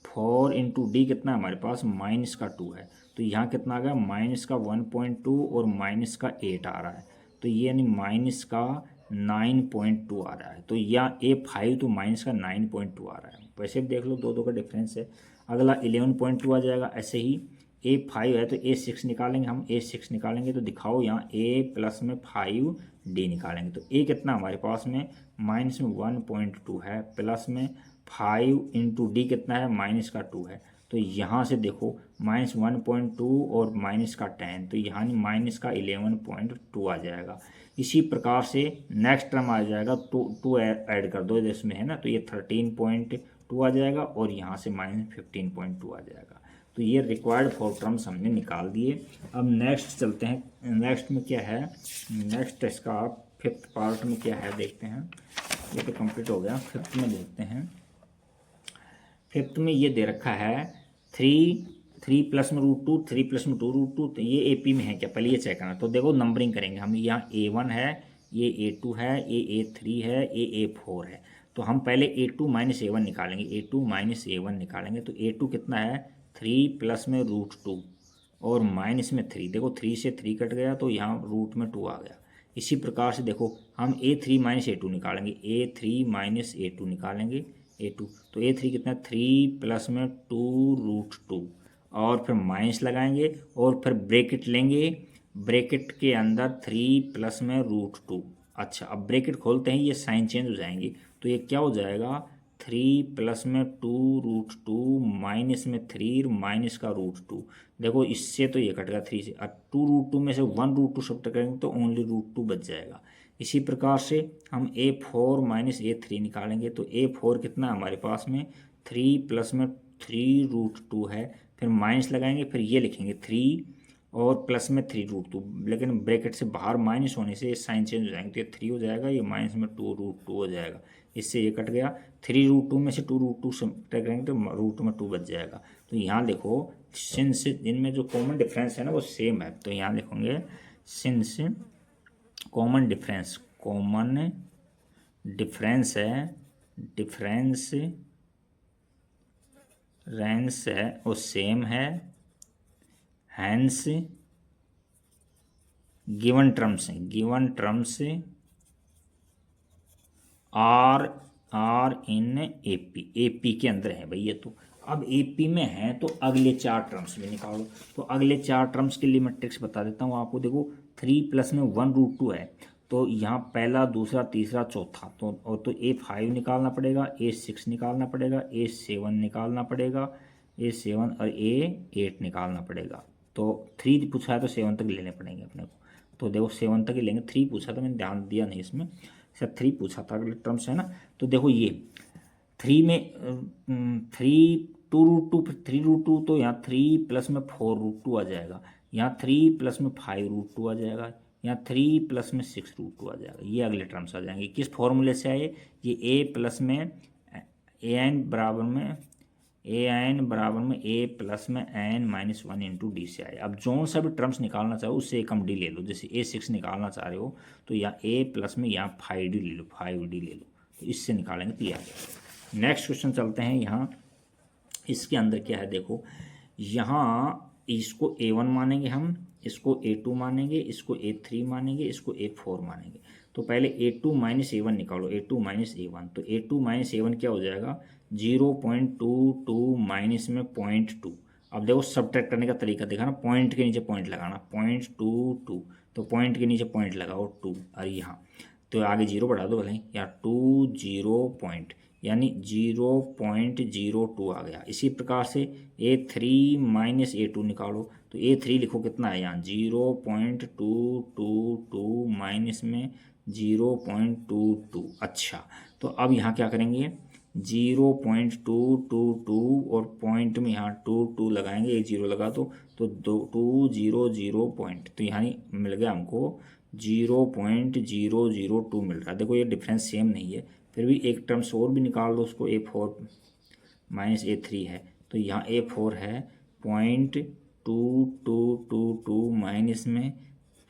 4 इंटू डी कितना है हमारे पास, माइनस का 2 है। तो यहाँ कितना आ गया, माइनस का 1.2 और माइनस का 8 आ रहा है, तो ये यानी माइनस का 9.2 आ रहा है। तो यहाँ A5 तो माइनस का 9.2 आ रहा है। वैसे भी देख लो दो का डिफरेंस है। अगला 11.2 आ जाएगा। ऐसे ही A5 है तो A6 निकालेंगे हम, A6 निकालेंगे तो दिखाओ यहाँ A प्लस में 5D निकालेंगे तो A कितना हमारे पास में, माइनस में 1.2 है, प्लस में 5 इंटू डी कितना है, माइनस का 2 है। तो यहाँ से देखो माइनस 1.2 और माइनस का 10, तो यहाँ माइनस का 11.2 आ जाएगा। इसी प्रकार से नेक्स्ट टर्म आ जाएगा, टू ऐड कर दो इसमें है ना, तो ये 13.2 आ जाएगा और यहाँ से माइनस 15.2 आ जाएगा। तो ये रिक्वायर्ड 4 टर्म्स हमने निकाल दिए। अब नेक्स्ट चलते हैं, नेक्स्ट में क्या है, नेक्स्ट इसका फिफ्थ पार्ट में क्या है देखते हैं। ये तो कंप्लीट हो गया, फिफ्थ में देखते हैं। फिफ्थ में ये दे रखा है 3 प्लस में √2, 3 प्लस में 2√2, तो ये AP में है क्या, पहले ये चेक करना। तो देखो नंबरिंग करेंगे हम, यहाँ A1 है, ये A2 है, ये A3 है, ये A4 है। तो हम पहले A2 माइनस A1 निकालेंगे, A2 माइनस A1 निकालेंगे। तो A2 कितना है, 3 प्लस में √2 और माइनस में 3, देखो 3 से 3 कट गया तो यहाँ रूट में 2 आ गया। इसी प्रकार से देखो हम A3 माइनस A2 निकालेंगे, A3 माइनस A2 निकालेंगे, A2 तो A3 कितना, 3 प्लस में 2√2 और फिर माइनस लगाएंगे और फिर ब्रैकेट लेंगे, ब्रैकेट के अंदर 3 प्लस में √2। अच्छा अब ब्रैकेट खोलते हैं, ये साइन चेंज हो जाएंगी, तो ये क्या हो जाएगा, 3 प्लस में 2√2 माइनस में 3 माइनस का √2। देखो इससे तो ये कट गया 3 से, अब 2√2 में से 1√2 सब्ट्रैक्ट करेंगे तो ओनली √2 बच जाएगा। इसी प्रकार से हम A4 माइनस A3 निकालेंगे, तो A4 कितना हमारे पास में, 3 प्लस में 3√2 है, फिर माइनस लगाएंगे, फिर ये लिखेंगे 3 और प्लस में 3√2, लेकिन ब्रैकेट से बाहर माइनस होने से ये साइन चेंज हो जाएंगे, तो ये 3 हो जाएगा, ये माइनस में 2√2 हो जाएगा। इससे ये कट गया, 3√2 में से 2√2 सब्ट्रैक्ट करेंगे तो रूट में 2 बच जाएगा। तो यहाँ देखो सिंस इनमें जो कॉमन डिफरेंस है ना वो सेम है, तो यहाँ लिखेंगे सिंस कॉमन डिफरेंस है, डिफरेंस रेंस है वो सेम है, hence given terms are in AP के अंदर है भाई ये। तो अब एपी में है तो अगले 4 टर्म्स भी निकालो। तो अगले 4 टर्म्स के लिए मैं ट्रिक्स बता देता हूँ आपको। देखो 3 प्लस में 1√2 है, तो यहाँ पहला दूसरा तीसरा चौथा तो A5 निकालना पड़ेगा, A6 निकालना पड़ेगा, A7 निकालना पड़ेगा, A7 और A8 निकालना पड़ेगा। तो 3 पूछा है तो 7 तक लेने पड़ेंगे अपने को। तो देखो 7 तक ही लेंगे, 3 पूछा था मैंने ध्यान दिया नहीं इसमें, सर 3 पूछा था अगले टर्म्स है ना। तो देखो ये 3 में 3√2 तो यहाँ 3 प्लस में 4√2 आ जाएगा, यहाँ 3 प्लस में 5√2 आ जाएगा, यहाँ 3 प्लस में 6√2 आ जाएगा। ये अगले टर्म्स आ जाएंगे। किस फॉर्मूले से आए, ये A प्लस में an बराबर में A प्लस में n माइनस 1 इंटू डी से आए। अब जो सा भी टर्म्स निकालना चाहो उससे एक हम डी ले लो, जैसे A6 निकालना चाह रहे हो तो यहाँ A प्लस में यहाँ 5D ले लो, 5D ले लो, तो इससे निकालेंगे तो ये आ जाएगा। नेक्स्ट क्वेश्चन चलते हैं। यहाँ इसके अंदर क्या है देखो, यहाँ इसको A1 मानेंगे हम, इसको A2 मानेंगे, इसको A3 मानेंगे, इसको A4 मानेंगे। तो पहले A2 माइनस A1 निकालो, A2 माइनस A1, तो A2 माइनस A1 क्या हो जाएगा, 0.22 माइनस में 0.2। अब देखो सब्ट्रैक्ट करने का तरीका देखा ना, पॉइंट के नीचे पॉइंट लगाना, 0.22, तो पॉइंट के नीचे पॉइंट लगाओ 2 और यहाँ तो आगे 0 बढ़ा दो भले, या 2 0 पॉइंट यानी 0.02 आ गया। इसी प्रकार से A3 माइनस A2 निकालो, तो A3 लिखो कितना है यहाँ 0.222 माइनस में 0.22। अच्छा तो अब यहाँ क्या करेंगे, 0.222 और पॉइंट में यहाँ 2 लगाएंगे, एक 0 लगा दो तो 200 पॉइंट, तो यहाँ मिल गया हमको 0.002 मिल रहा है। देखो ये डिफरेंस सेम नहीं है, फिर भी एक टर्म्स और भी निकाल दो उसको, A4 माइनस A3 है, तो यहाँ A4 है 2 माइनस में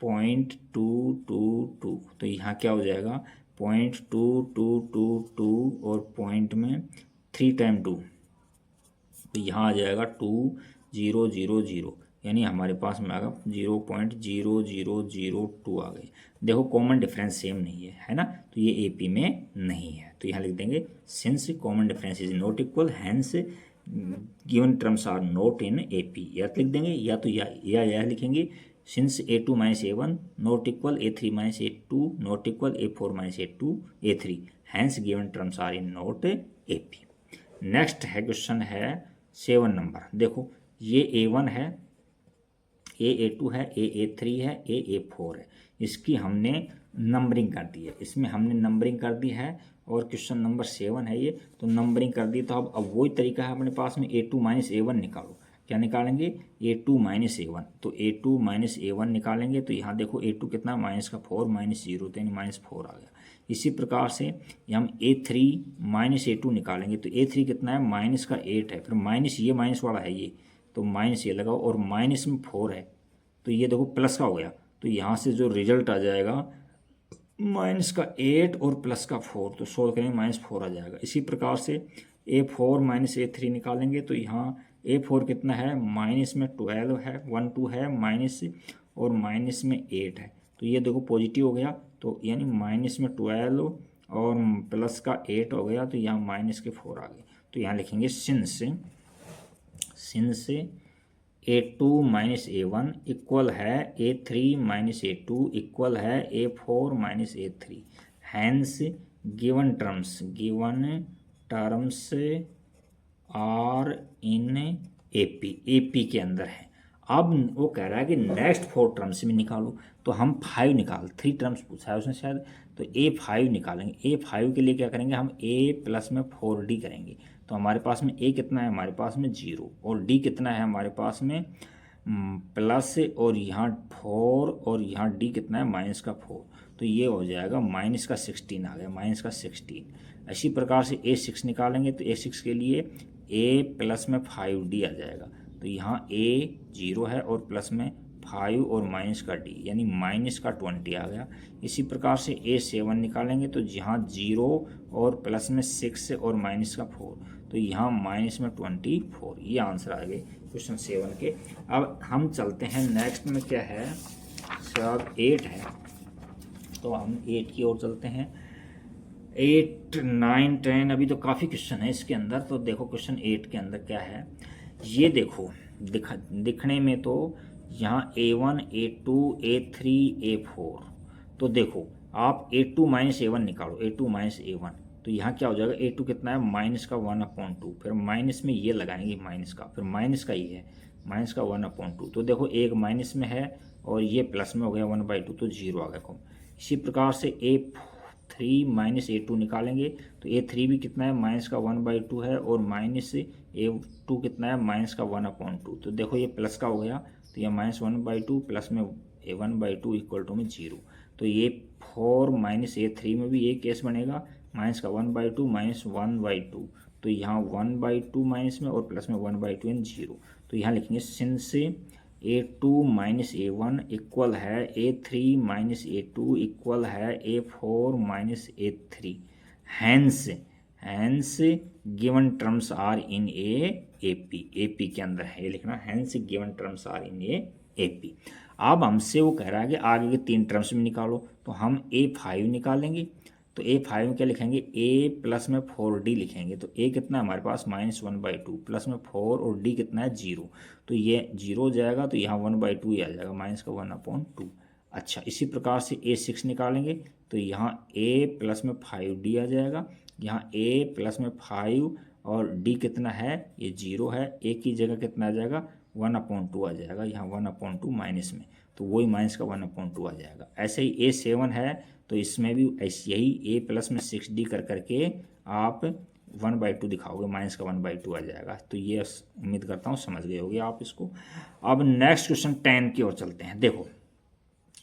0.222, तो यहाँ क्या हो जाएगा 0.2222 और पॉइंट में 3 टाइम 2, तो यहाँ आ जाएगा 2000, यानी हमारे पास में आएगा 0.0002 आ गए। देखो कॉमन डिफरेंस सेम नहीं है ना, तो ये AP में नहीं है, तो यहाँ लिख देंगे since common difference is not equal hence given terms are not in AP, या लिख देंगे या तो या लिखेंगे since A2 minus A1 not equal A3 minus A2 not equal A4 minus A2 A3 hence given terms are in not AP। Next है question है 7 number. देखो ये A1 है, ये A2 है, ये A3 है, ये A4 है, इसकी हमने नंबरिंग कर दी है, इसमें हमने नंबरिंग कर दी है और क्वेश्चन नंबर 7 है ये, तो नंबरिंग कर दी। तो अब वही तरीका है अपने पास में A2 माइनस A1 निकालो। क्या निकालेंगे A2 माइनस A1, तो A2 माइनस A1 निकालेंगे तो यहाँ देखो A2 कितना माइनस का 4 माइनस 0, तो यानी -4 आ गया। इसी प्रकार से हम A3 माइनस A2 निकालेंगे तो A3 कितना है माइनस का 8 है, फिर माइनस ये माइनस वाला है ये, तो माइनस ये लगाओ और माइनस में 4 है तो ये देखो प्लस का हो गया, तो यहाँ से जो रिजल्ट आ जाएगा माइनस का 8 और प्लस का 4, तो सोल्व करेंगे -4 आ जाएगा। इसी प्रकार से A4 माइनस A3 निकालेंगे तो यहाँ A4 कितना है माइनस में 12 है, 1 2 है माइनस और माइनस में 8 है, तो ये देखो पॉजिटिव हो गया, तो यानी माइनस में 12 और प्लस का 8 हो गया, तो यहाँ माइनस के 4 आ गए। तो यहाँ लिखेंगे since A2 minus A1 equal है A3 माइनस A2 इक्वल है A4 minus A3 hence given terms are in AP के अंदर है। अब वो कह रहा है कि नेक्स्ट 4 टर्म्स में निकालो, तो हम 5 3 टर्म्स पूछा है उसने शायद, तो A5 निकालेंगे। A5 के लिए क्या करेंगे हम A प्लस में 4D करेंगे, तो हमारे पास में A कितना है हमारे पास में 0 और D कितना है हमारे पास में प्लस और यहाँ 4 और यहाँ D कितना है माइनस का 4, तो ये हो जाएगा माइनस का 16 आ गया, माइनस का 16। इसी प्रकार से A6 निकालेंगे तो A6 के लिए A प्लस में 5D आ जाएगा, तो यहाँ A 0 है और प्लस में 5 और माइनस का D यानी माइनस का 20 आ गया। इसी प्रकार से A7 निकालेंगे तो यहाँ 0 और प्लस में 6 और माइनस का 4, तो यहाँ माइनस में 24, ये आंसर आ गए क्वेश्चन 7 के। अब हम चलते हैं नेक्स्ट में क्या है, सब 8 है, तो हम 8 की ओर चलते हैं। 8 9 10 अभी तो काफ़ी क्वेश्चन है इसके अंदर, तो देखो क्वेश्चन 8 के अंदर क्या है, ये देखो दिखने में तो यहाँ A1 A2 A3 A4, तो देखो आप A2 माइनस A1 निकालो, A2 माइनस A1, तो यहाँ क्या हो जाएगा A2 कितना है माइनस का 1/2, फिर माइनस में ये लगाएंगे माइनस का, फिर माइनस का ये है माइनस का 1/2, तो देखो एक माइनस में है और ये प्लस में हो गया 1/2, तो 0 आ गया कम। इसी प्रकार से A3 माइनस A2 निकालेंगे तो A3 भी कितना है माइनस का 1/2 है और माइनस A2 कितना है माइनस का 1/2, तो देखो ये प्लस का हो गया, तो ये -1/2 प्लस में 1/2 इक्वल टू में 0, तो ये 4 माइनस A3 में भी ये केस बनेगा माइनस का 1/2 माइनस 1/2, तो यहाँ 1/2 माइनस में और प्लस में 1/2 एंड 0, तो यहाँ लिखेंगे since A2 minus A1 equal है A3 माइनस A2 इक्वल है A4 minus A3 hence given terms are in AP के अंदर है ये लिखना, hence given terms are in AP। अब हमसे वो कह रहा है कि आगे के 3 टर्म्स में निकालो, तो हम A5 निकालेंगे, तो A5 में क्या लिखेंगे A प्लस में 4D लिखेंगे, तो A कितना है हमारे पास -1/2 प्लस में 4 और D कितना है 0, तो ये 0 हो जाएगा, तो यहाँ 1/2 ही आ जाएगा माइनस का 1/2। अच्छा इसी प्रकार से A6 निकालेंगे तो यहाँ A प्लस में 5D आ जाएगा, यहाँ A प्लस में 5 और D कितना है ये 0 है, A की जगह कितना आ जाएगा 1/2 आ जाएगा, यहाँ 1/2 माइनस में, तो वही माइनस का 1/2 आ जाएगा। ऐसे ही A7 है तो इसमें भी ऐसे यही A प्लस में 6D कर करके आप 1/2 दिखाओगे, माइनस का 1/2 आ जाएगा। तो ये उम्मीद करता हूँ समझ गए होगे आप इसको। अब नेक्स्ट क्वेश्चन 10 की ओर चलते हैं। देखो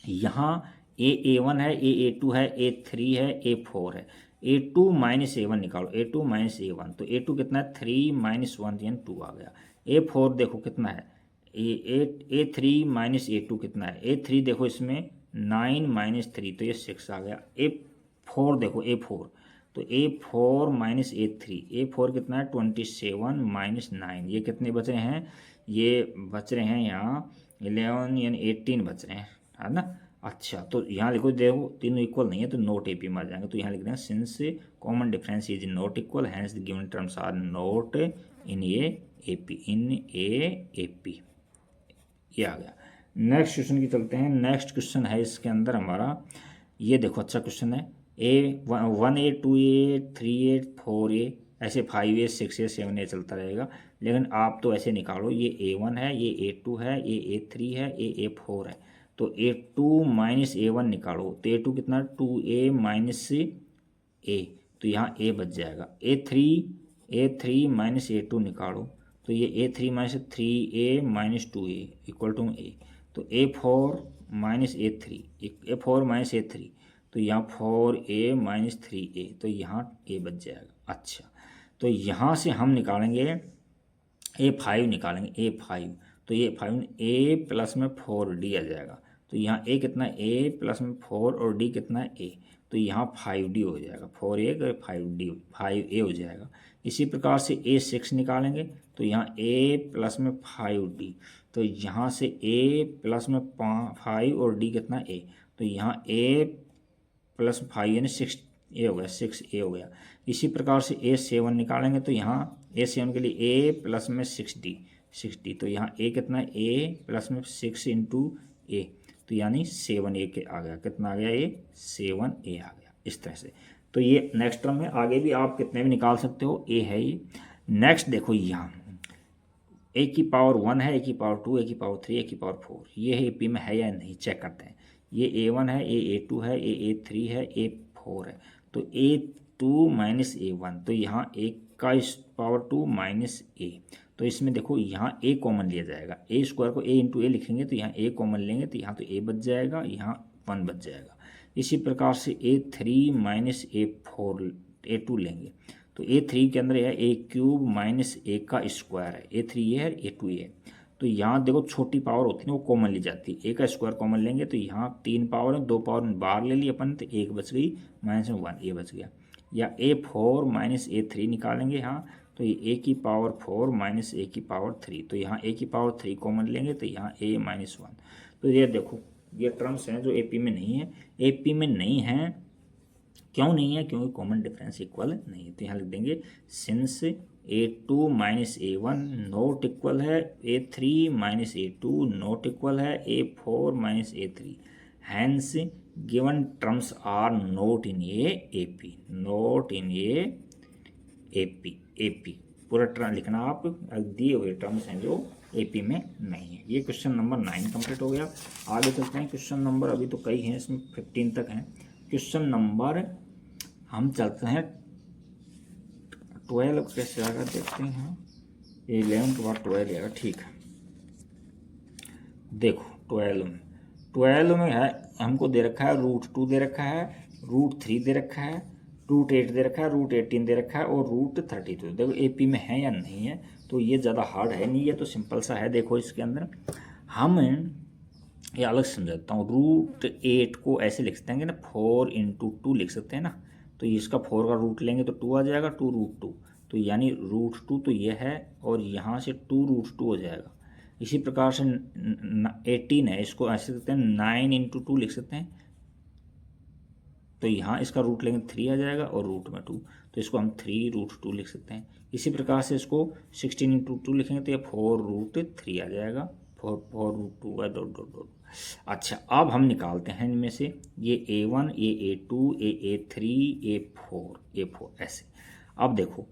यहाँ A1 है, A2 है, A3 है, A4 है, A2 माइनस A1 निकालो, A2 माइनस A1, तो A2 कितना है 3 माइनस 1 यानी 2 आ गया। A4 देखो कितना है A3 - A2 कितना है, A3 देखो इसमें 9 - 3 तो ये 6 आ गया। A4 देखो A4, तो A4 - A3 कितना है 27 - 9, ये कितने बच रहे हैं, ये बच रहे हैं यहाँ 11 यानी 18 बच रहे हैं, है ना। अच्छा तो यहाँ लिखो, देखो तीनों इक्वल नहीं है तो नोट AP में आ जाएंगे, तो यहाँ लिख देंगे since common difference is not equal hence the given terms are not in AP, ये आ गया। नेक्स्ट क्वेश्चन की चलते हैं। नेक्स्ट क्वेश्चन है इसके अंदर हमारा, ये देखो अच्छा क्वेश्चन है, A1A 2A 3A 4A ऐसे 5A 6A 7A चलता रहेगा, लेकिन आप तो ऐसे निकालो, ये A1 है, ये A2 है, ये A3 है, ये A4 है, तो A2 - A1 निकालो, तो A2 कितना 2A - A, तो यहाँ A बच जाएगा। A3 - A2 निकालो, तो ये A3 - 3A - 2A equal to A, तो A4 - A3 तो यहाँ 4A - 3A, तो यहाँ A बच जाएगा। अच्छा तो यहाँ से हम निकालेंगे A5 निकालेंगे, A5, तो ये 5 A प्लस में 4D आ जाएगा, तो यहाँ A कितना है A प्लस में 4 और D कितना है A, तो यहाँ 5D हो जाएगा, 4A का 5A हो जाएगा। इसी प्रकार से A6 निकालेंगे, तो यहाँ A प्लस में 5D, तो यहाँ से A प्लस में 5 और D कितना A, तो यहाँ A प्लस 5 यानी 6A हो गया, 6A हो गया। इसी प्रकार से A7 निकालेंगे, तो यहाँ A7 के लिए A प्लस में 6D, तो यहाँ A कितना है A प्लस में 6 इंटू A, तो यानी 7A के आ गया, कितना आ गया ये 7A आ गया, इस तरह से। तो ये नेक्स्ट टर्म है, आगे भी आप कितने भी निकाल सकते हो, A है ये। नेक्स्ट देखो यहाँ A की पावर 1 है, A की पावर 2, A की पावर 3, A की पावर 4, ये है AP में है या नहीं, चेक करते हैं। ये A1 है, A2 है, A3 है, A4 है, तो A2 - A1, तो यहाँ A का पावर 2 माइनस A, तो इसमें देखो यहाँ A कॉमन लिया जाएगा, A स्क्वायर को A इंटू A लिखेंगे, तो यहाँ A कॉमन लेंगे, तो यहाँ तो A बच जाएगा, यहाँ 1 बच जाएगा। इसी प्रकार से A3 - A4 A2 लेंगे, तो A3 के अंदर है A³ - A का स्क्वायर है, A3 ये है, A2 ये है, तो यहाँ देखो छोटी पावर होती है ना वो कॉमन ली जाती है, A का स्क्वायर कॉमन लेंगे, तो यहाँ 3 पावर है, 2 पावर बाहर ले ली अपन, तो 1 बच गई, -1 ये बच गया। या A4 - A3 निकालेंगे यहाँ, तो ये A की पावर 4 - A की पावर 3, तो यहाँ A की पावर 3 कॉमन लेंगे, तो यहाँ A - 1, तो ये देखो ये टर्म्स हैं जो AP में नहीं है। AP में नहीं है, क्यों नहीं है, क्योंकि कॉमन डिफरेंस इक्वल नहीं है, तो यहाँ लिख देंगे since A2 - A1 not equal है A3 - A2 नॉट इक्वल है A4 - A3, hence given terms are not in AP, not in AP पूरा टर्म लिखना आप, दिए हुए टर्म्स हैं जो AP में नहीं है। ये क्वेश्चन नंबर 9 कंप्लीट हो गया। आगे चलते हैं, क्वेश्चन नंबर अभी तो कई हैं, इसमें 15 तक हैं। क्वेश्चन नंबर हम चलते हैं 12 कैसे आएगा देखते हैं, 11 के बाद 12 आएगा, ठीक है। देखो 12 में है, हमको दे रखा है √2 दे रखा है, √3 दे रखा है, √8 दे रखा है, √18 दे रखा है और √32। देखो AP में है या नहीं है, तो ये ज़्यादा हार्ड है नहीं, ये तो सिंपल सा है। देखो इसके अंदर हम ये अलग समझाता हूँ, √8 को ऐसे लिख सकते हैं ना, 4 × 2 लिख सकते हैं ना, तो इसका 4 का रूट लेंगे तो 2 आ जाएगा, 2√2, तो यानी √2 तो ये है और यहाँ से 2√2 हो जाएगा। इसी प्रकार से 18 है, इसको ऐसे लिखते हैं 9 × 2 लिख सकते हैं, तो यहाँ इसका रूट लेंगे 3 आ जाएगा और रूट में 2, तो इसको हम 3√2 लिख सकते हैं। इसी प्रकार से इसको 16 × 2 लिखेंगे तो ये 4√3 आ जाएगा, 4√2 है डॉट। अच्छा अब हम निकालते हैं इनमें से ये A1, ये A2, ये A3, A4 ऐसे। अब देखो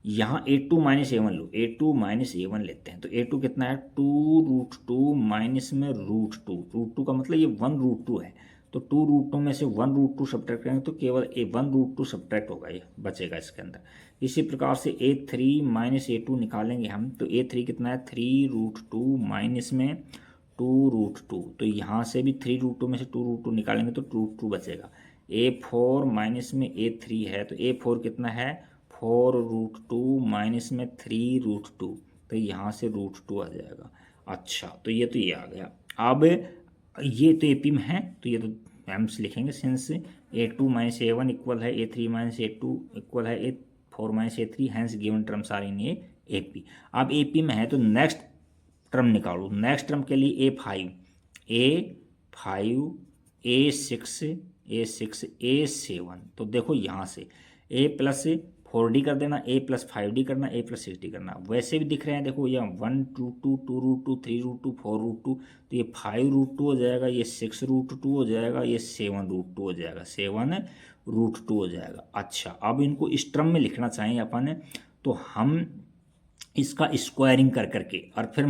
यहाँ A2 - A1 लो, A2 - A1 लेते हैं, तो A2 कितना है 2√2 माइनस में √2 का मतलब ये 1√2 है, तो 2√2 में से 1√2 सब्ट्रैक्ट करेंगे तो केवल 1√2 सब्ट्रैक्ट होगा, ये बचेगा इसके अंदर। इसी प्रकार से A3 - A2 निकालेंगे हम, तो A3 कितना है 3√2 माइनस में 2√2, तो यहाँ से भी 3√2 में से 2√2 निकालेंगे तो √2 बचेगा। A4 माइनस में A3 है, तो A4 कितना है 4√2 माइनस में 3√2, तो यहाँ से √2 आ जाएगा। अच्छा, तो ये आ गया। अब ये तो एपी में है, तो ये तो हम लिखेंगे since A2 minus A1 equal है A3 माइनस A2 इक्वल है A4 minus A3, hence given terms are in AP. अब एपी में है तो नेक्स्ट टर्म निकालो। नेक्स्ट टर्म के लिए A5 A6 A7। तो देखो यहाँ से A प्लस 4D कर देना, A प्लस 5D करना, A प्लस 6D करना। वैसे भी दिख रहे हैं, देखो यहाँ 1√2 2√2 3√2 4√2, तो ये 5√2 हो जाएगा, ये 6√2 हो जाएगा, ये 7√2 हो जाएगा, 7√2 हो जाएगा। अच्छा, अब इनको इस टर्म में लिखना चाहिए अपन, तो हम इसका स्क्वायरिंग कर करके और फिर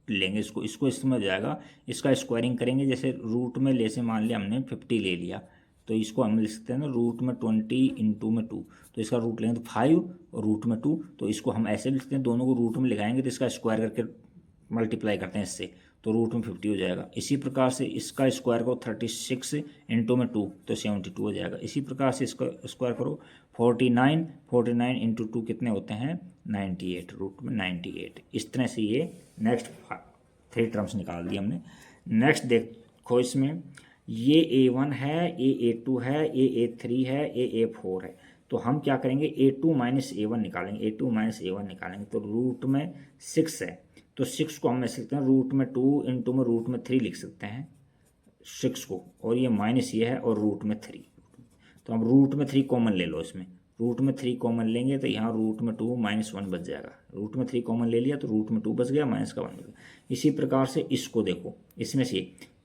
लेंगे इसको इसमें हो जाएगा। इसका स्क्वायरिंग करेंगे, जैसे रूट में ले से मान लिया हमने 50 ले लिया, तो इसको हम लिख सकते हैं ना रूट में 20 इंटू में 2, तो इसका रूट लेंगे तो 5 और रूट में 2, तो इसको हम ऐसे लिखते हैं, दोनों को रूट में लिखाएंगे तो इसका स्क्वायर करके मल्टीप्लाई करते हैं इससे, तो रूट में 50 हो जाएगा। इसी प्रकार से इसका स्क्वायर करो 36 इंटू में 2 तो 72 हो जाएगा। इसी प्रकार से इसका स्क्वायर करो 49 इंटू 2 कितने होते हैं 98, रूट में 98। इस तरह से ये नेक्स्ट 3 टर्म्स निकाल दिए हमने। नेक्स्ट देखो, इसमें ये A1 है, ये A2 है, ये A3 है, ये A4 है। तो हम क्या करेंगे A2 माइनस A1 निकालेंगे, A2 माइनस A1 निकालेंगे, तो रूट में 6 है, तो 6 को हम ऐसे लिखते हैं रूट में 2 इंटू में रूट में 3 लिख सकते हैं 6 को, और ये माइनस ये है और रूट में 3, तो हम रूट में 3 कॉमन ले लो। इसमें रूट में 3 कॉमन लेंगे तो यहाँ रूट में 2 माइनस 1 बच जाएगा। रूट में 3 कॉमन ले लिया तो रूट में 2 बच गया, माइनस का 1 बच गया। इसी प्रकार से इसको देखो, इसमें से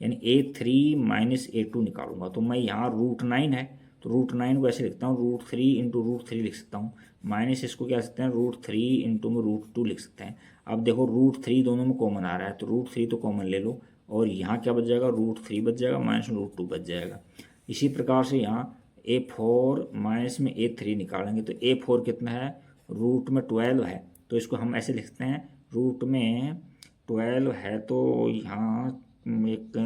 यानी A3 माइनस A2 निकालूंगा, तो मैं यहाँ रूट 9 है तो रूट 9 को ऐसे लिखता हूँ रूट 3 इंटू रूट 3 लिख सकता हूँ, माइनस इसको क्या सकते हैं रूट 3 इंटू में रूट 2 लिख सकते हैं। अब देखो रूट 3 दोनों में कॉमन आ रहा है, तो रूट 3 तो कॉमन ले लो, और यहाँ क्या बच जाएगा रूट 3 बच जाएगा, माइनस में रूट 2 बच जाएगा। इसी प्रकार से यहाँ A4 माइनस में A3 निकालेंगे, तो A4 कितना है रूट में 12 है, तो इसको हम ऐसे लिखते हैं रूट में 12 है, तो यहाँ एक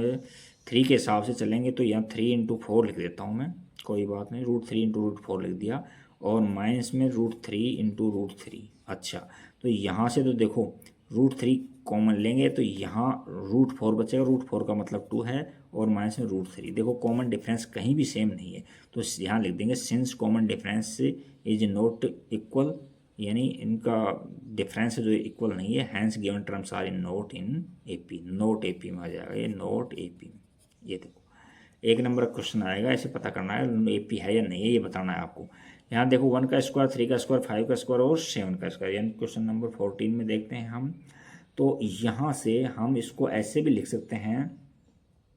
3 के हिसाब से चलेंगे, तो यहाँ 3 इंटू 4 लिख देता हूँ मैं, कोई बात नहीं, रूट 3 इंटू रूट 4 लिख दिया, और माइनस में रूट 3 इंटू रूट 3। अच्छा, तो यहाँ से तो देखो रूट 3 कॉमन लेंगे तो यहाँ रूट 4 बचेगा, रूट 4 का मतलब 2 है, और माइनस में रूट 3। देखो कॉमन डिफरेंस कहीं भी सेम नहीं है, तो यहाँ लिख देंगे since common difference is not equal, यानी इनका डिफरेंस जो इक्वल नहीं है, hence given terms are in not in AP, not AP में आ जाएगा ये, नॉट एपी में। ये देखो 1 नंबर का क्वेश्चन आएगा, ऐसे पता करना है एपी है या नहीं है, ये बताना है आपको। यहाँ देखो 1 का स्क्वायर 3 का स्क्वायर 5 का स्क्वायर और 7 का स्क्वायर, यानी क्वेश्चन नंबर 14 में देखते हैं हम। तो यहाँ से हम इसको ऐसे भी लिख सकते हैं,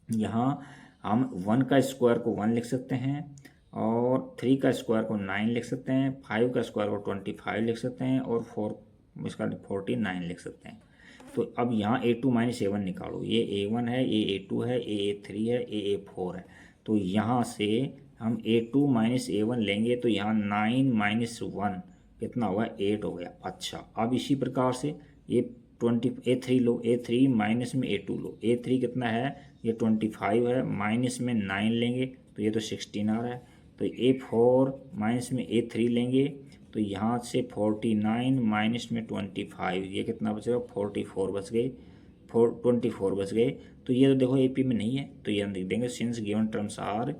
यहाँ हम 1 का स्क्वायर को 1 लिख सकते हैं, और 3 का स्क्वायर को 9 लिख सकते हैं, 5 का स्क्वायर को 25 लिख सकते हैं, और 4 इसका 49 लिख सकते हैं। तो अब यहाँ A2 माइनस A1 निकालो, ये A1 है, ये A2 है, ये A3 है, ये A4 है। तो यहाँ से हम A2 माइनस A1 लेंगे, तो यहाँ 9 माइनस 1 कितना होगा 8 हो गया। अच्छा, अब इसी प्रकार से ये A3 लो, A3 माइनस में A2 लो, A3 कितना है ये 25 है, माइनस में 9 लेंगे तो ये तो 16 आ रहा है। तो A4 माइनस में A3 लेंगे तो यहाँ से 49 माइनस में 25, ये कितना बचेगा 44 बच गए, 24 बच गए। तो ये तो देखो एपी में नहीं है, तो ये हम लिख देंगे since given terms are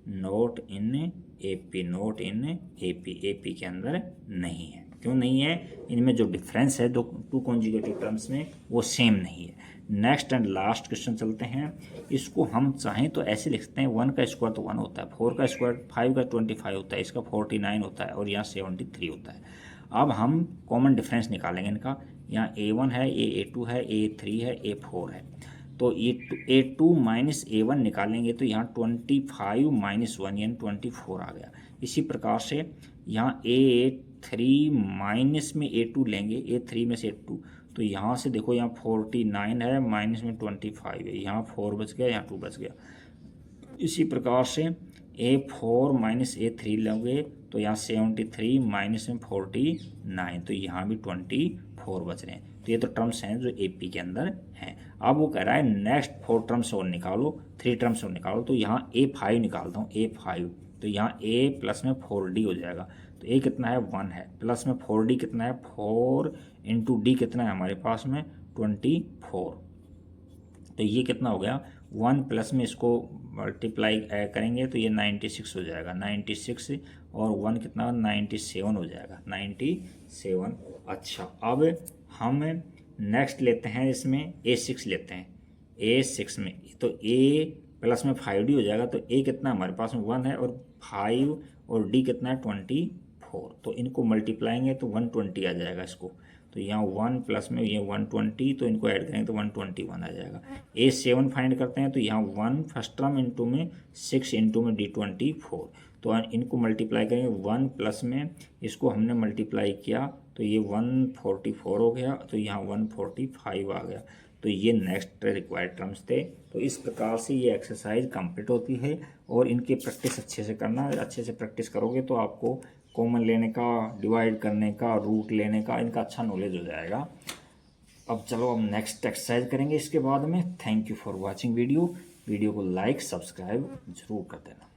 not in AP, not in AP, AP के अंदर नहीं है। क्यों नहीं है, इनमें जो डिफरेंस है दो 2 कॉन्जुगेटिव टर्म्स में वो सेम नहीं है। नेक्स्ट एंड लास्ट क्वेश्चन चलते हैं। इसको हम चाहें तो ऐसे लिख सकते हैं 1 का स्क्वायर तो 1 होता है, 4 का स्क्वायर 5 का 25 होता है, इसका 49 होता है, और यहाँ 73 होता है। अब हम कॉमन डिफरेंस निकालेंगे इनका, यहाँ A1 है, A2 है, A3 है, A4 है। तो A2 माइनस A1 निकालेंगे तो यहाँ 25 माइनस 1 यानी 24 आ गया। इसी प्रकार से यहाँ A3 माइनस में A2 लेंगे, A3 में से A2, तो यहाँ से देखो यहाँ 49 है, माइनस में 25 है, यहाँ 4 बच गया, यहाँ 2 बच गया। इसी प्रकार से A4 माइनस A3 लोगे तो यहाँ 73 माइनस में 49, तो यहाँ भी 24 बच रहे हैं। तो ये तो टर्म्स हैं जो एपी के अंदर हैं। अब वो कह रहा है नेक्स्ट 4 टर्म्स और निकालो, 3 टर्म्स और निकालो। तो यहाँ A5 निकालता हूँ, A5, तो यहाँ A प्लस में 4D हो जाएगा। तो A कितना है 1 है, प्लस में 4D कितना है 4 इंटू D कितना है हमारे पास में 24। तो ये कितना हो गया, 1 प्लस में इसको मल्टीप्लाई करेंगे तो ये 96 हो जाएगा, 96 और 1 कितना 97 हो जाएगा, 97। अच्छा, अब हम नेक्स्ट लेते हैं, इसमें A6 लेते हैं। A6 में तो A प्लस में 5D हो जाएगा, तो A कितना हमारे पास में 1 है और 5 और D कितना है 24, तो इनको मल्टीप्लाएंगे तो 120 आ जाएगा इसको। तो यहाँ 1 प्लस में ये 120, तो इनको ऐड करेंगे तो 121 आ जाएगा। A7 फाइंड करते हैं तो यहाँ 1 फर्स्ट टर्म इंटू में 6 इंटू में D24, तो इनको मल्टीप्लाई करेंगे 1 प्लस में इसको हमने मल्टीप्लाई किया तो ये 144 हो गया, तो यहाँ 145 आ गया। तो ये नेक्स्ट रिक्वायर्ड टर्म्स थे। तो इस प्रकार से ये एक्सरसाइज कंप्लीट होती है और इनकी प्रैक्टिस अच्छे से करना, अच्छे से प्रैक्टिस करोगे तो आपको कॉमन लेने का, डिवाइड करने का, रूट लेने का, इनका अच्छा नॉलेज हो जाएगा। अब चलो हम नेक्स्ट एक्सरसाइज करेंगे इसके बाद में। Thank you for watching video को लाइक सब्सक्राइब जरूर कर देना।